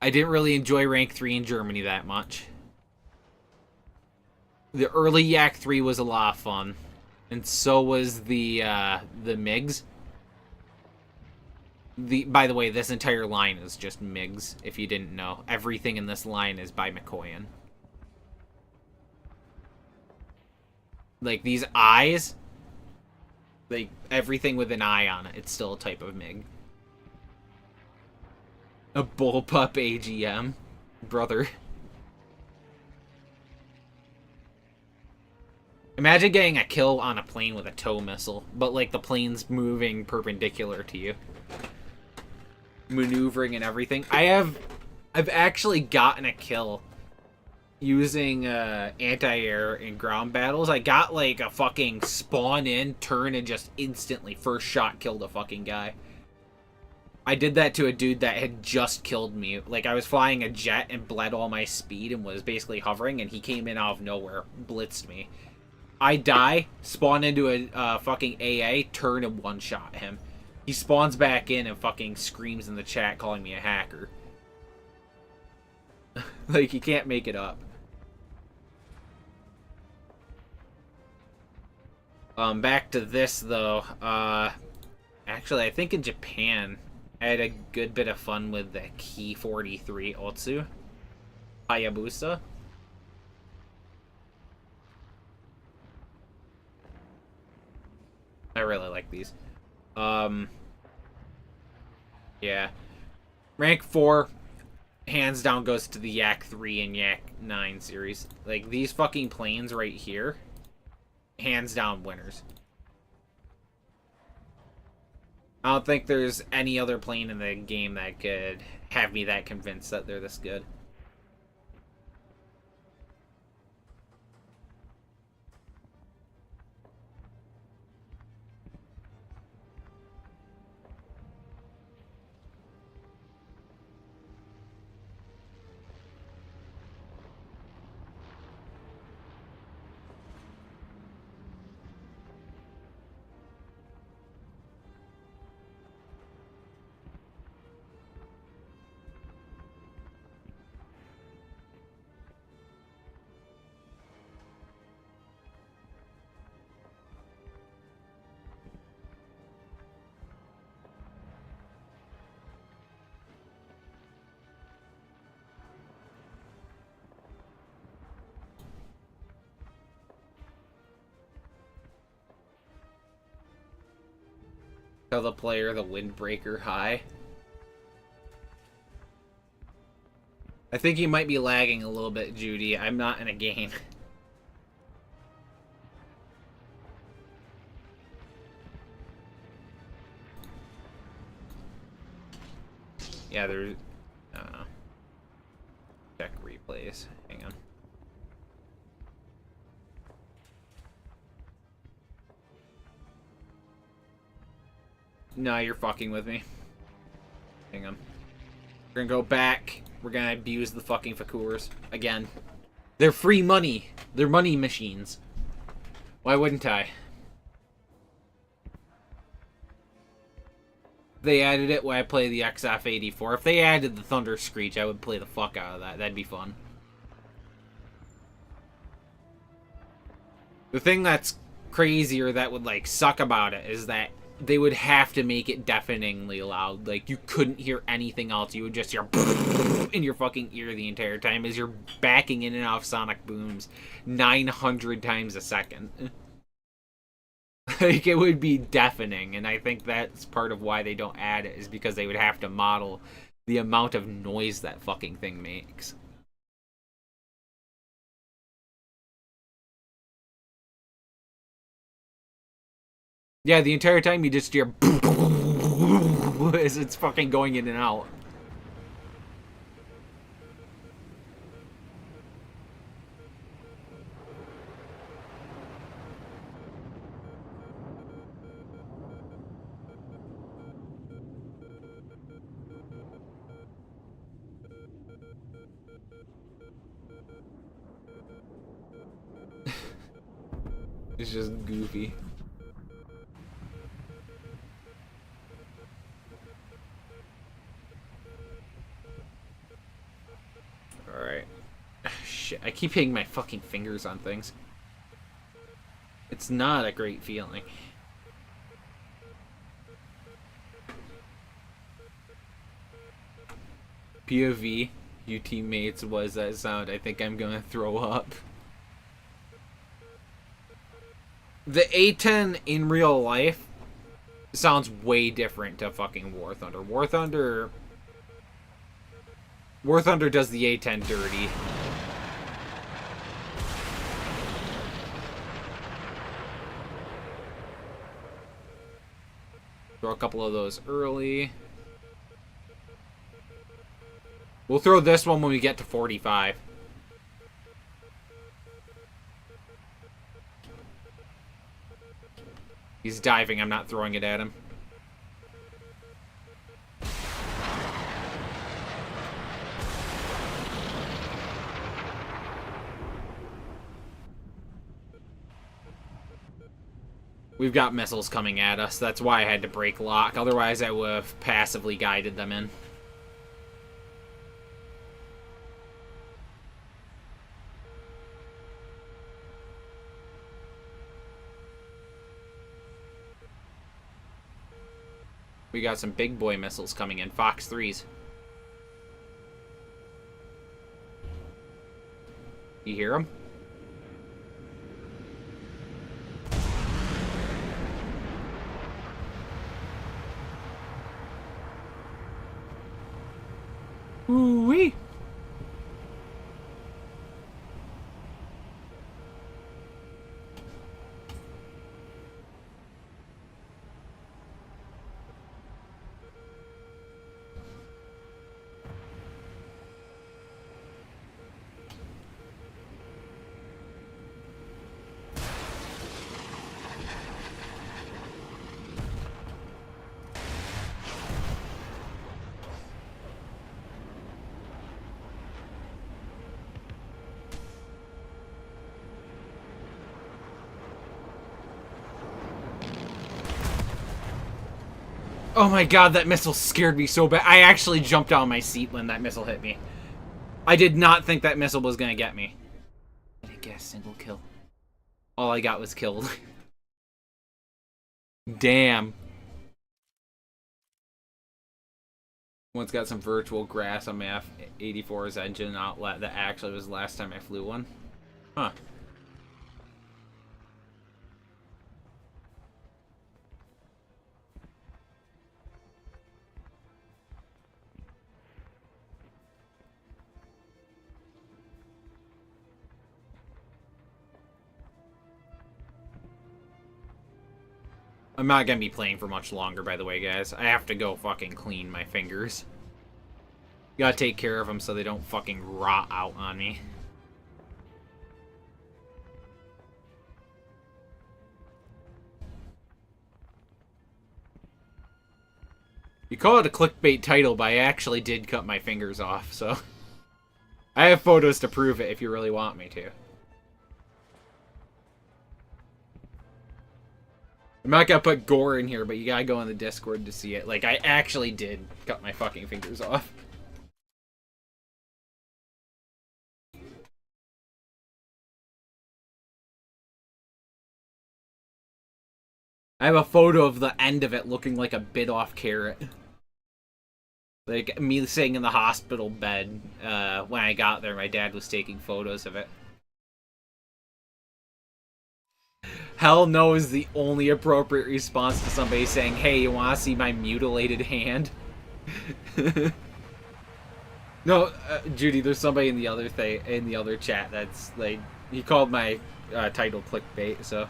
I didn't really enjoy rank 3 in Germany that much. The early Yak 3 was a lot of fun. And so was the MiGs. By the way, this entire line is just MiGs, if you didn't know. Everything in this line is by Mikoyan. Like, these eyes, like, everything with an eye on it, it's still a type of MiG. A bullpup AGM. Brother. Imagine getting a kill on a plane with a tow missile, but, like, the plane's moving perpendicular to you. Maneuvering and everything. I've actually gotten a kill using anti-air in ground battles. I got like a fucking spawn in, turn, and just instantly first shot killed a fucking guy. I did that to a dude that had just killed me. Like, I was flying a jet and bled all my speed and was basically hovering, and he came in out of nowhere, blitzed me. I die, spawn into a fucking AA, turn, and one-shot him. He spawns back in and fucking screams in the chat calling me a hacker. Like, you can't make it up. Back to this, though. Actually, I think in Japan, I had a good bit of fun with the Ki 43 Otsu. Hayabusa. I really like these. Yeah. Rank 4, hands down, goes to the Yak 3 and Yak 9 series. Like, these fucking planes right here, hands down winners. I don't think there's any other plane in the game that could have me that convinced that they're this good. Tell the player the windbreaker high. I think you might be lagging a little bit, Judy. I'm not in a game. Yeah, there's... I don't know. Check replays. Hang on. No, you're fucking with me. Hang on. We're gonna go back. We're gonna abuse the fucking Fakurs. Again. They're free money. They're money machines. Why wouldn't I? They added it when I play the XF84. If they added the Thunder Screech, I would play the fuck out of that. That'd be fun. The thing that's crazier that would, like, suck about it is that they would have to make it deafeningly loud. Like, you couldn't hear anything else. You would just hear in your fucking ear the entire time as you're backing in and off sonic booms 900 times a second. Like, it would be deafening, and I think that's part of why they don't add it, is because they would have to model the amount of noise that fucking thing makes. Yeah, the entire time you just hear as it's fucking going in and out. It's just goofy. Alright. shit. I keep hitting my fucking fingers on things. It's not a great feeling. POV, you teammates, was that sound? I think I'm gonna throw up. The A10 in real life sounds way different to fucking War Thunder. War Thunder does the A10 dirty. Throw a couple of those early. We'll throw this one when we get to 45. He's diving. I'm not throwing it at him. We've got missiles coming at us. That's why I had to break lock. Otherwise, I would have passively guided them in. We got some big boy missiles coming in. Fox 3s. You hear them? Ooh-wee! Oh my god, that missile scared me so bad. I actually jumped out of my seat when that missile hit me. I did not think that missile was gonna get me. I didn't get a single kill. All I got was killed. Damn. One's got some virtual grass on my F-84's engine outlet. That actually was the last time I flew one. Huh. I'm not gonna be playing for much longer, by the way, guys. I have to go fucking clean my fingers. Gotta take care of them so they don't fucking rot out on me. You call it a clickbait title, but I actually did cut my fingers off, so... I have photos to prove it if you really want me to. I'm not gonna put gore in here, but you gotta go on the Discord to see it. Like, I actually did cut my fucking fingers off. I have a photo of the end of it looking like a bit off carrot. Like, me sitting in the hospital bed when I got there. My dad was taking photos of it. Hell no is the only appropriate response to somebody saying, hey, you want to see my mutilated hand? No, Judy, there's somebody in the other chat that's like, he called my title clickbait, so.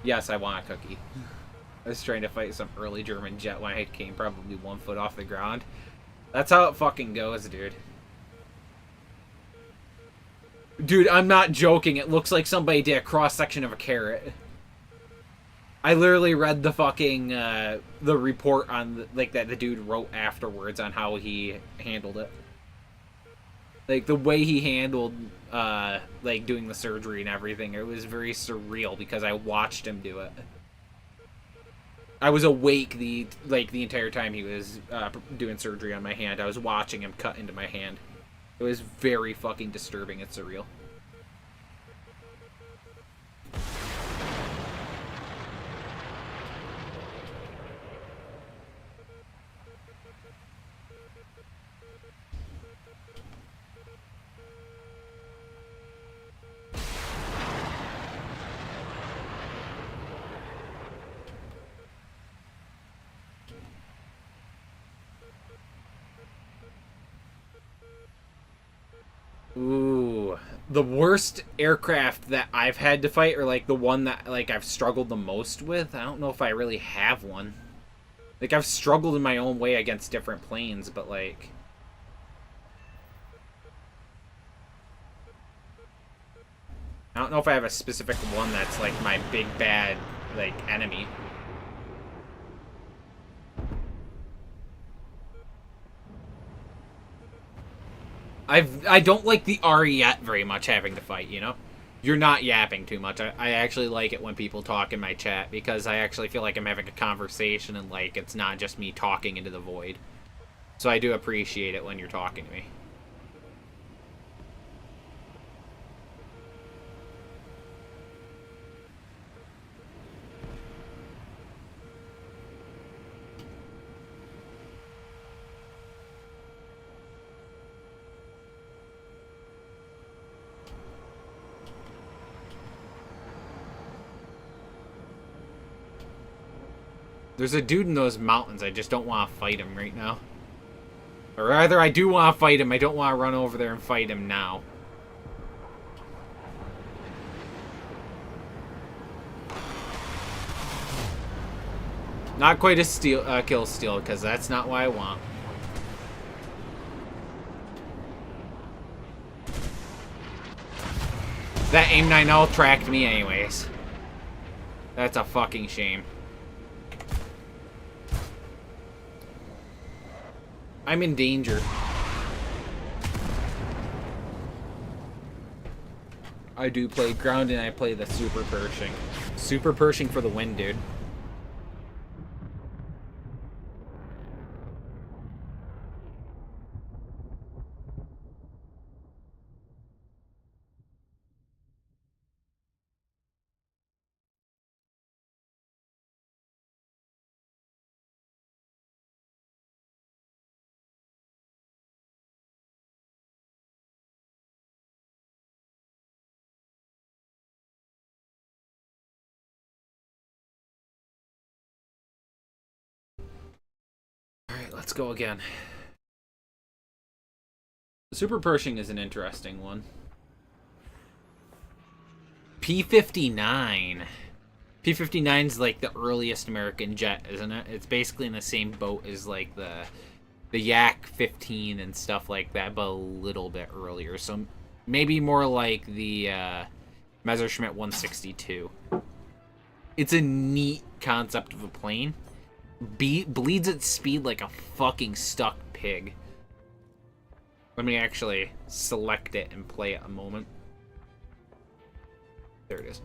Yes, I want a cookie. I was trying to fight some early German jet when I came probably 1 foot off the ground. That's how it fucking goes, dude. Dude, I'm not joking. It looks like somebody did a cross-section of a carrot. I literally read the fucking, the report on, like, that the dude wrote afterwards on how he handled it. Like, the way he handled, like, doing the surgery and everything, it was very surreal because I watched him do it. I was awake the entire time he was doing surgery on my hand. I was watching him cut into my hand. It was very fucking disturbing and surreal. Ooh, the worst aircraft that I've had to fight, or like the one that like I've struggled the most with. I don't know if I really have one. Like I've struggled in my own way against different planes, but like I don't know if I have a specific one that's like my big bad like enemy. I don't like the Ariete very much having to fight, you know? You're not yapping too much. I actually like it when people talk in my chat because I actually feel like I'm having a conversation and like it's not just me talking into the void. So I do appreciate it when you're talking to me. There's a dude in those mountains. I just don't want to fight him right now. Or rather, I do want to fight him. I don't want to run over there and fight him now. Not quite a kill steal, because that's not what I want. That AIM-9L tracked me anyways. That's a fucking shame. I'm in danger. I do play ground and I play the super Pershing. Super Pershing for the win, dude. Alright, let's go again. The Super Pershing is an interesting one. P-59. P-59's like the earliest American jet, isn't it? It's basically in the same boat as like the Yak-15 and stuff like that, but a little bit earlier. So maybe more like the Messerschmitt 162. It's a neat concept of a plane. Bleeds at speed like a fucking stuck pig. Let me actually select it and play it a moment. There it is.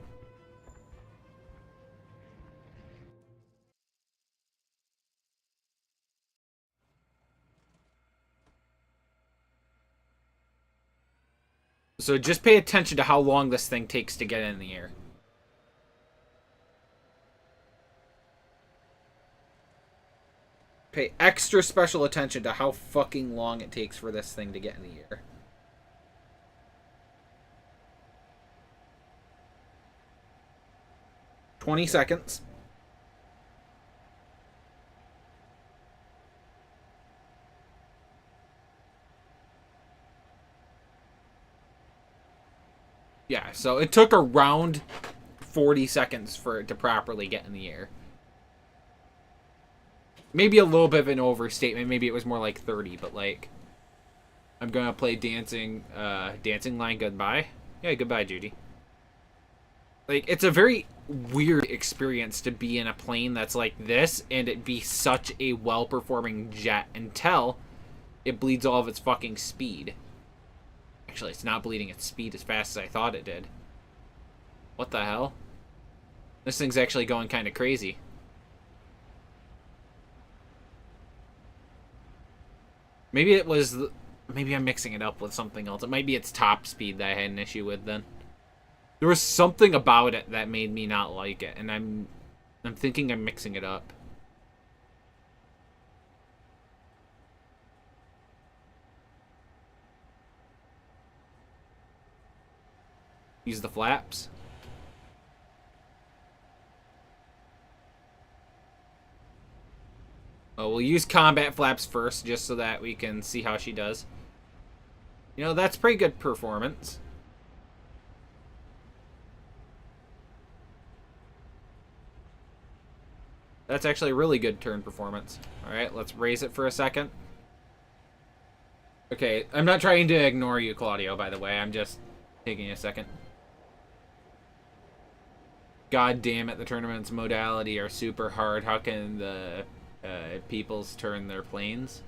So just pay attention to how long this thing takes to get in the air. Pay extra special attention to how fucking long it takes for this thing to get in the air. "20 seconds. Yeah, so it took around 40 seconds for it to properly get in the air. Maybe a little bit of an overstatement. Maybe it was more like 30, but like... I'm gonna play Dancing Line Goodbye. Yeah, goodbye, Judy. Like, it's a very weird experience to be in a plane that's like this and it be such a well-performing jet until it bleeds all of its fucking speed. Actually, it's not bleeding its speed as fast as I thought it did. What the hell? This thing's actually going kind of crazy. Maybe it was... Maybe I'm mixing it up with something else. It might be its top speed that I had an issue with then. There was something about it that made me not like it, and I'm thinking I'm mixing it up. Use the flaps. Well, we'll use combat flaps first, just so that we can see how she does. You know, that's pretty good performance. That's actually a really good turn performance. Alright, let's raise it for a second. Okay, I'm not trying to ignore you, Claudio, by the way. I'm just taking a second. God damn it, the tournament's modality are super hard. How can the peoples turn their planes?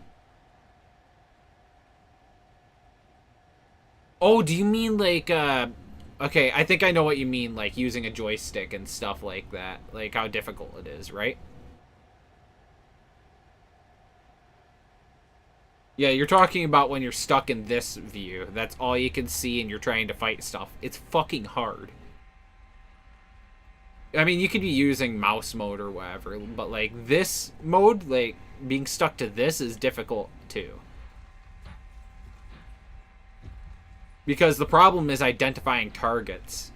Oh, do you mean like, okay, I think I know what you mean, like using a joystick and stuff like that. Like how difficult it is, right? Yeah, you're talking about when you're stuck in this view. That's all you can see and you're trying to fight stuff. It's fucking hard. I mean, you could be using mouse mode or whatever, but like this mode, like being stuck to this is difficult too. Because the problem is identifying targets.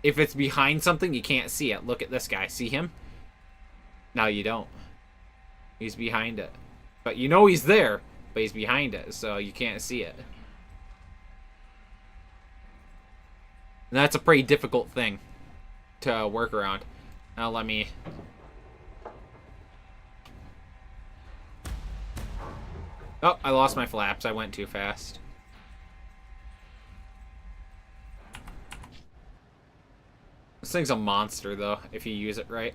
If it's behind something, you can't see it. Look at this guy. See him? Now you don't. He's behind it. But you know he's there, but he's behind it, so you can't see it. And that's a pretty difficult thing to work around. Now let me... Oh, I lost my flaps. I went too fast. This thing's a monster, though, if you use it right.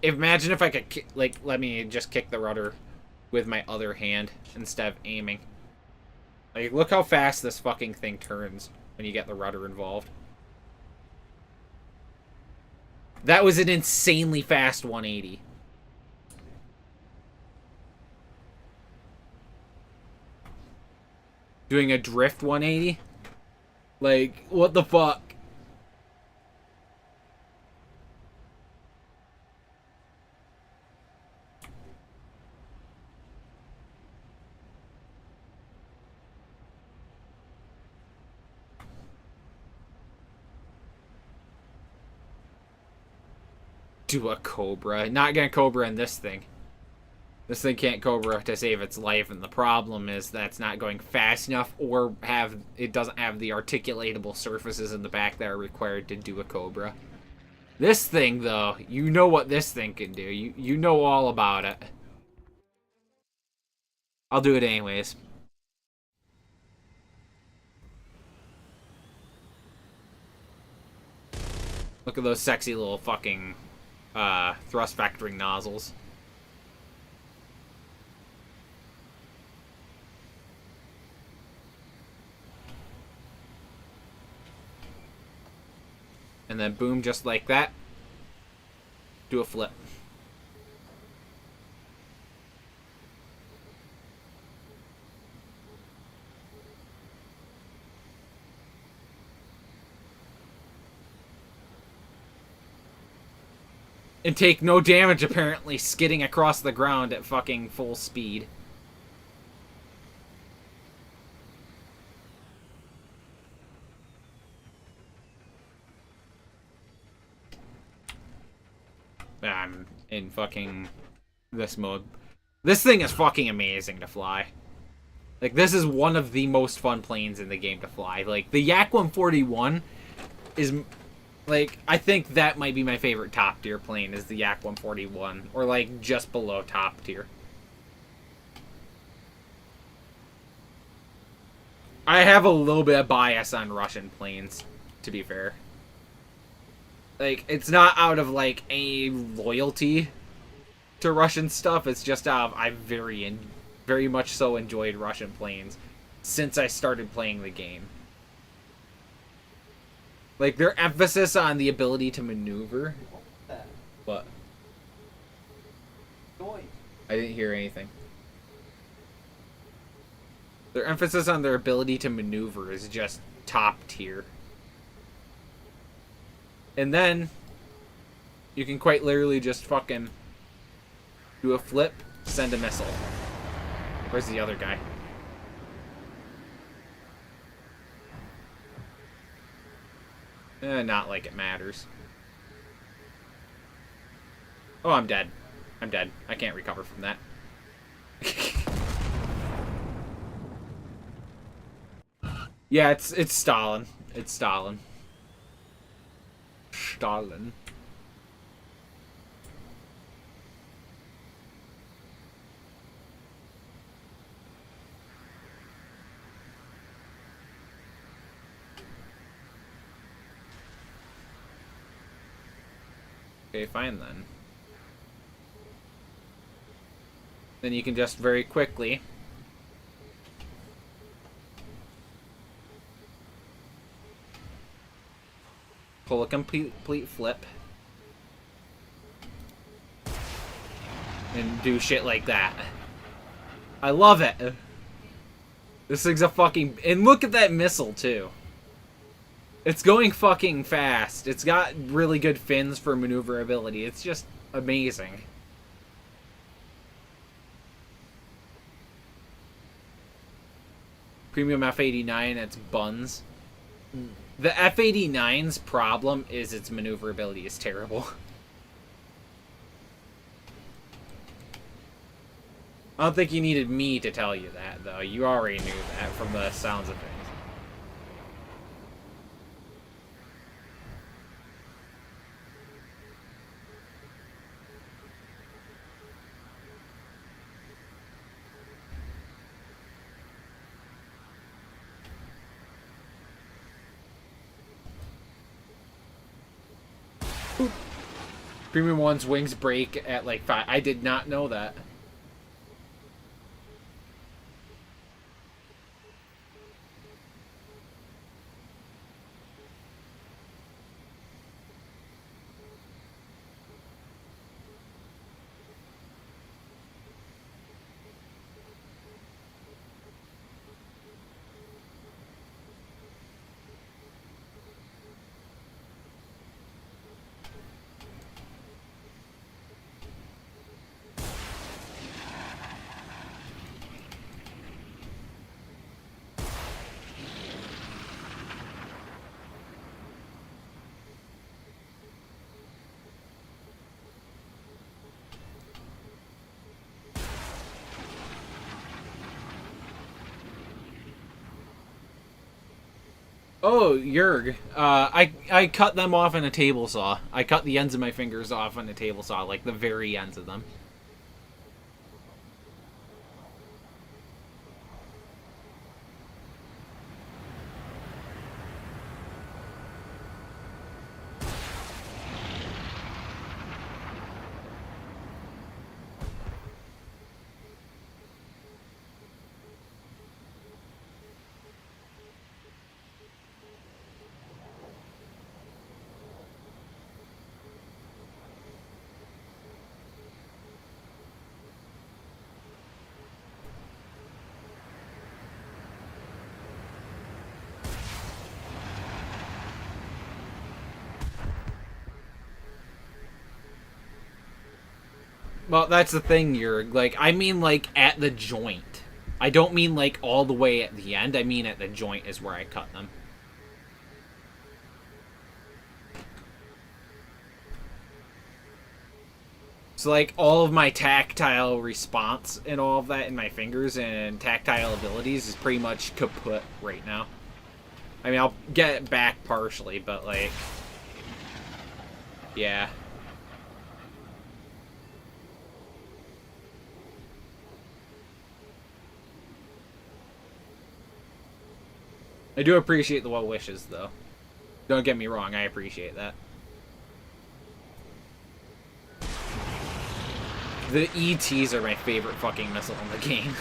Imagine if I could, like, let me just kick the rudder with my other hand instead of aiming. Like, look how fast this fucking thing turns when you get the rudder involved. That was an insanely fast 180. Doing a drift 180? Like, what the fuck? Do a Cobra. Not gonna Cobra in this thing. This thing can't Cobra to save its life, and the problem is that it's not going fast enough, or it doesn't have the articulatable surfaces in the back that are required to do a Cobra. This thing, though, you know what this thing can do. You know all about it. I'll do it anyways. Look at those sexy little fucking thrust vectoring nozzles. And then boom, just like that. Do a flip. And take no damage, apparently, skidding across the ground at fucking full speed. I'm in fucking this mode. This thing is fucking amazing to fly. Like, this is one of the most fun planes in the game to fly. Like, the Yak 141 is... Like, I think that might be my favorite top tier plane is the Yak 141. Or, like, just below top tier. I have a little bit of bias on Russian planes, to be fair. Like, it's not out of, like, a loyalty to Russian stuff. It's just out of, I very much so enjoyed Russian planes since I started playing the game. Like, their emphasis on the ability to maneuver. What? Noise. I didn't hear anything. Their emphasis on their ability to maneuver is just top tier. And then you can quite literally just fucking do a flip, send a missile. Where's the other guy? Not like it matters. Oh, I'm dead. I'm dead. I can't recover from that. Yeah, it's Stalin. It's Stalin. Stalin. Okay, fine then. Then you can just very quickly pull a complete flip and do shit like that. I love it. This thing's a fucking... And look at that missile, too. It's going fucking fast. It's got really good fins for maneuverability. It's just amazing. Premium F-89, it's buns. The F-89's problem is its maneuverability is terrible. I don't think you needed me to tell you that, though. You already knew that from the sounds of things. Premium 1's wings break at like 5. I did not know that. Oh, Yerg. I cut them off on a table saw. I cut the ends of my fingers off on a table saw, like the very ends of them. Well, that's the thing, Yerg. Like, I mean, like, at the joint. I don't mean, like, all the way at the end. I mean at the joint is where I cut them. So, like, all of my tactile response and all of that in my fingers and tactile abilities is pretty much kaput right now. I mean, I'll get it back partially, but, like... Yeah. I do appreciate the well wishes, though. Don't get me wrong, I appreciate that. The ETs are my favorite fucking missile in the game.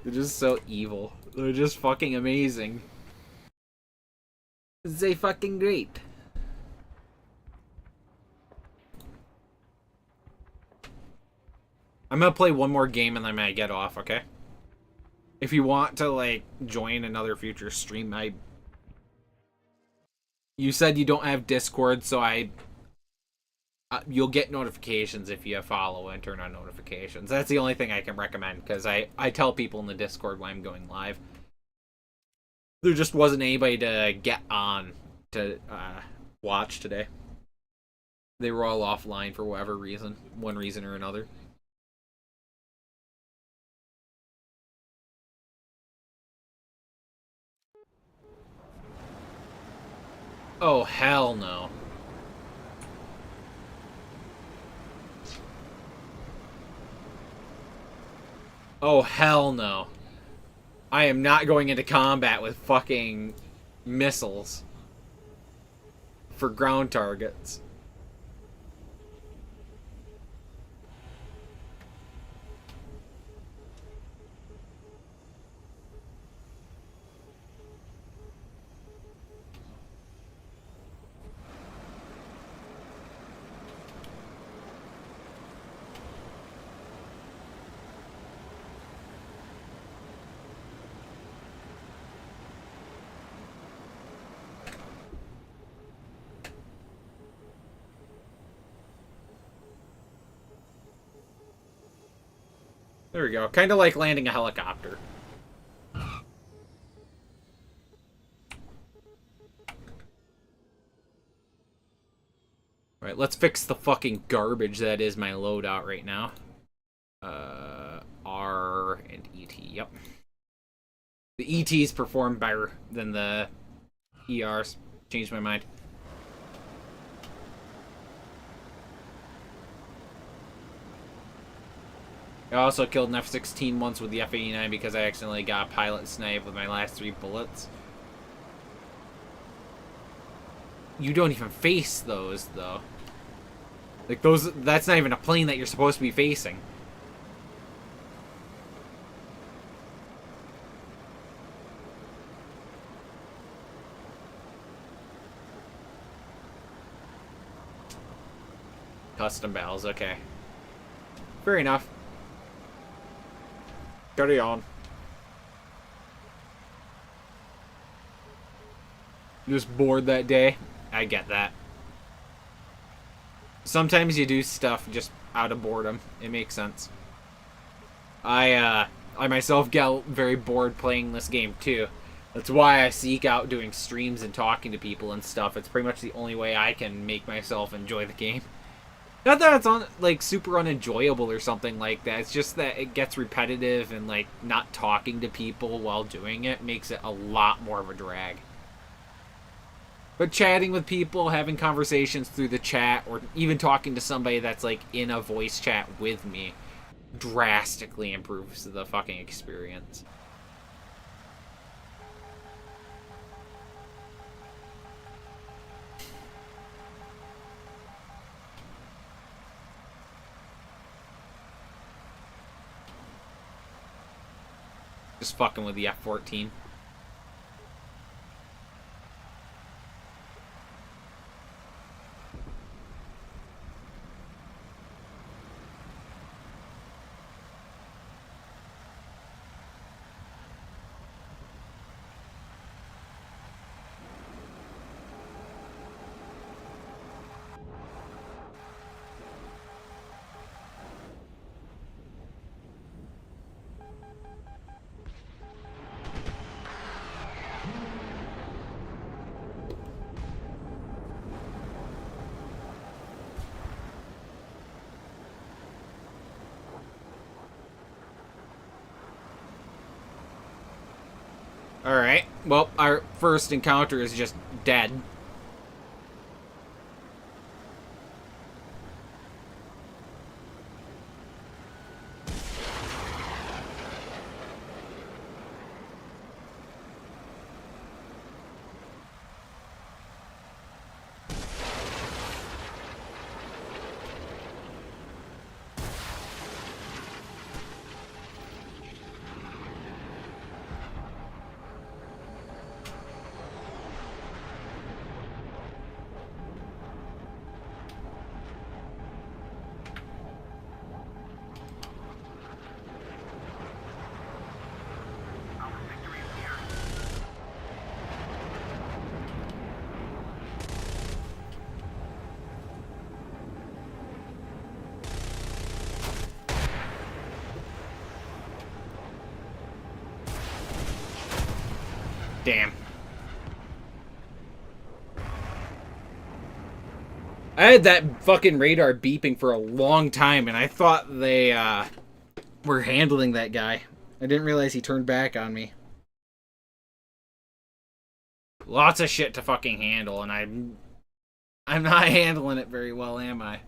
They're just so evil. They're just fucking amazing. They fucking great. I'm gonna play one more game and then I might get off, okay? If you want to, like, join another future stream, you said you don't have Discord, so you'll get notifications if you follow and turn on notifications. That's the only thing I can recommend, because I tell people in the Discord when I'm going live. There just wasn't anybody to get on to watch today. They were all offline for whatever reason, one reason or another. Oh, hell no. Oh, hell no. I am not going into combat with fucking missiles for ground targets. There we go. Kind of like landing a helicopter. Alright, let's fix the fucking garbage that is my loadout right now. R and ET, yep. The ETs perform better than the ERs. Changed my mind. I also killed an F-16 once with the F-89 because I accidentally got a pilot snipe with my last 3 bullets. You don't even face those, though. Like, that's not even a plane that you're supposed to be facing. Custom battles, okay. Fair enough. Carry on. Just bored that day. I get that. Sometimes you do stuff just out of boredom. It makes sense. I myself get very bored playing this game too. That's why I seek out doing streams and talking to people and stuff. It's pretty much the only way I can make myself enjoy the game. Not that it's like super unenjoyable or something like that. It's just that it gets repetitive and like not talking to people while doing it makes it a lot more of a drag. But chatting with people, having conversations through the chat, or even talking to somebody that's like in a voice chat with me drastically improves the fucking experience. Just fucking with the F-14. Alright, well, our first encounter is just dead. Damn. I had that fucking radar beeping for a long time, and I thought they were handling that guy. I didn't realize he turned back on me. Lots of shit to fucking handle, and I'm not handling it very well, am I?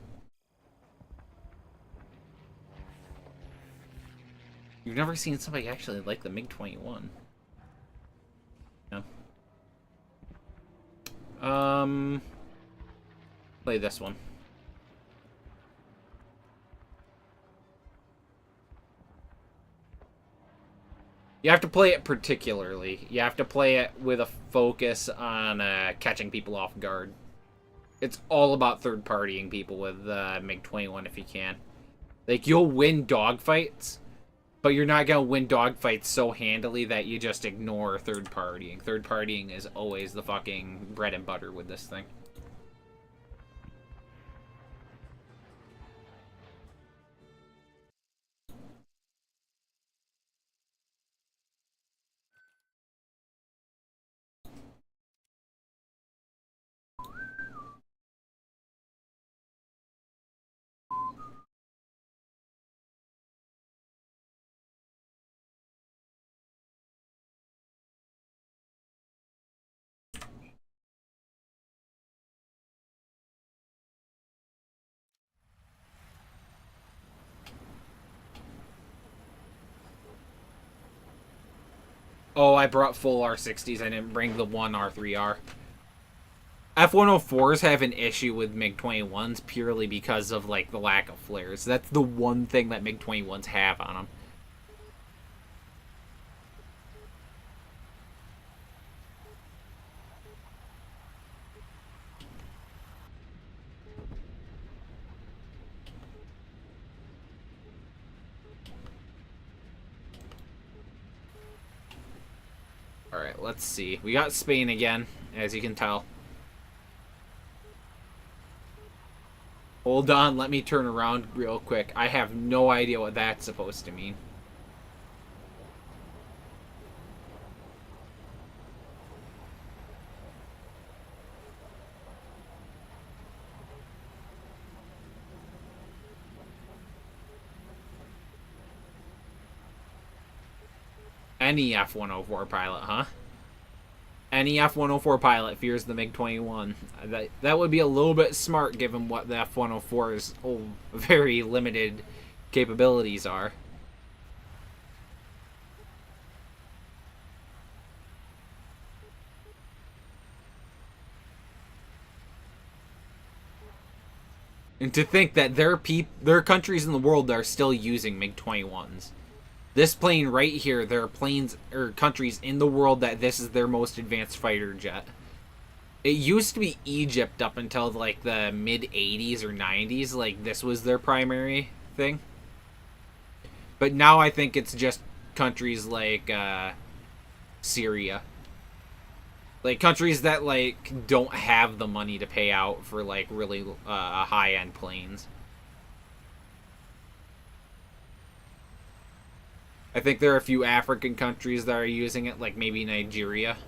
You've never seen somebody actually like the MiG-21. No. Play this one. You have to play it particularly. You have to play it with a focus on catching people off guard. It's all about third-partying people with MiG-21 if you can. Like, you'll win dogfights, but you're not going to win dogfights so handily that you just ignore third-partying. Third-partying is always the fucking bread and butter with this thing. Oh, I brought full R60s. I didn't bring the one R3R. F-104s have an issue with MiG-21s purely because of, like, the lack of flares. That's the one thing that MiG-21s have on them. Alright, let's see. We got Spain again, as you can tell. Hold on, let me turn around real quick. I have no idea what that's supposed to mean. Any F-104 pilot, huh? Any F-104 pilot fears the MiG-21. That would be a little bit smart given what the F-104's very limited capabilities are. And to think that there are countries in the world that are still using MiG-21s. This plane right here, there are planes or countries in the world that this is their most advanced fighter jet. It used to be Egypt up until like the mid 80s or 90s, like this was their primary thing. But now I think it's just countries like Syria. Like countries that like don't have the money to pay out for like really high-end planes. I think there are a few African countries that are using it, like maybe Nigeria.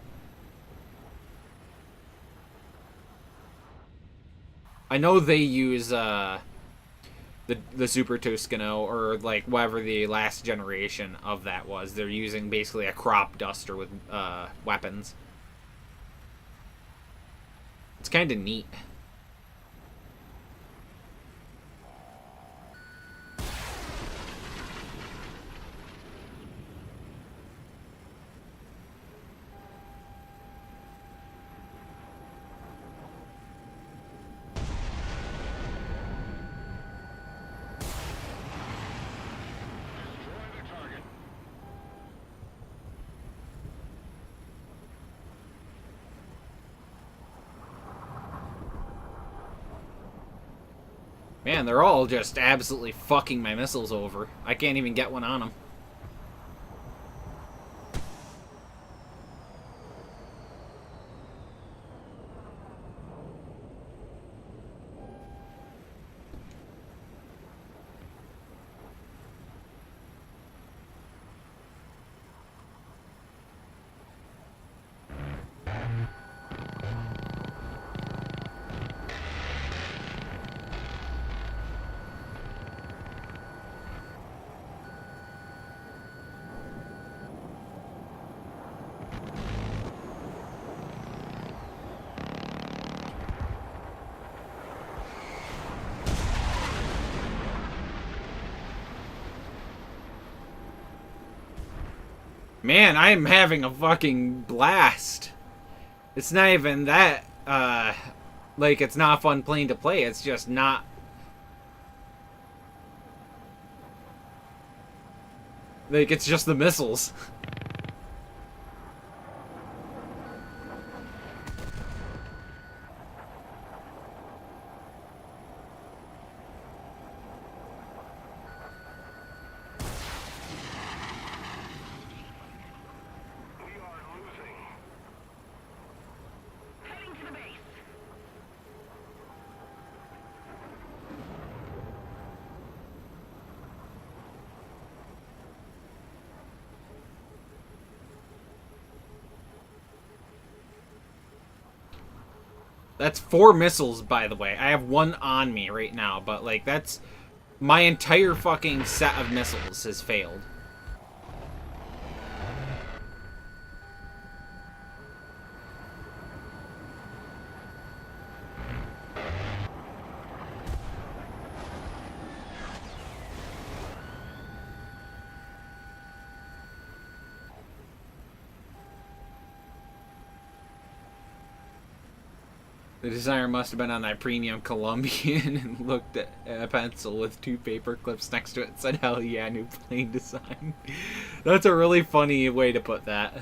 I know they use the Super Tuscano, or like whatever the last generation of that was. They're using basically a crop duster with weapons. It's kind of neat. Man, they're all just absolutely fucking my missiles over. I can't even get one on them. Man, I am having a fucking blast. It's not even that, like, it's not a fun plane to play. It's just not... Like, it's just the missiles. We are losing. Heading to the base. That's 4 missiles, by the way. I have 1 on me right now, but, like, that's... My entire fucking set of missiles has failed. The designer must have been on that premium Colombian and looked at a pencil with 2 paper clips next to it and said, hell yeah, new plane design. That's a really funny way to put that.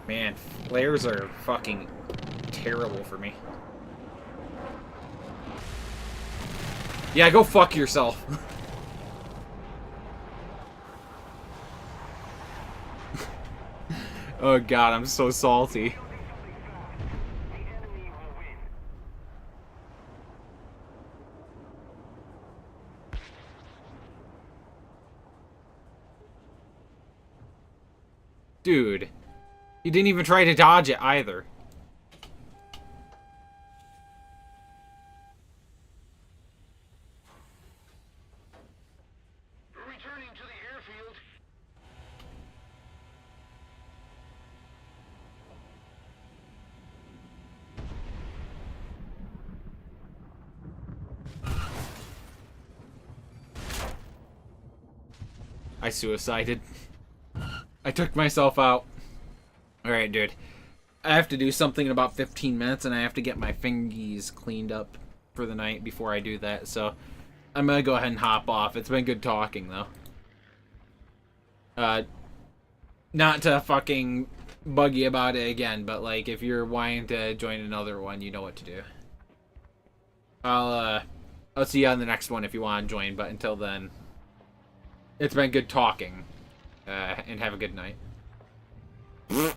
Man, flares are fucking terrible for me. Yeah, go fuck yourself. Oh god, I'm so salty. The enemy will win. Dude, you didn't even try to dodge it either. Returning to the airfield. I suicided. I took myself out. Alright, dude. I have to do something in about 15 minutes, and I have to get my fingies cleaned up for the night before I do that, so I'm gonna go ahead and hop off. It's been good talking, though. Not to fucking bug you about it again, but, like, if you're wanting to join another one, you know what to do. I'll see you on the next one if you want to join, but until then, it's been good talking, and have a good night.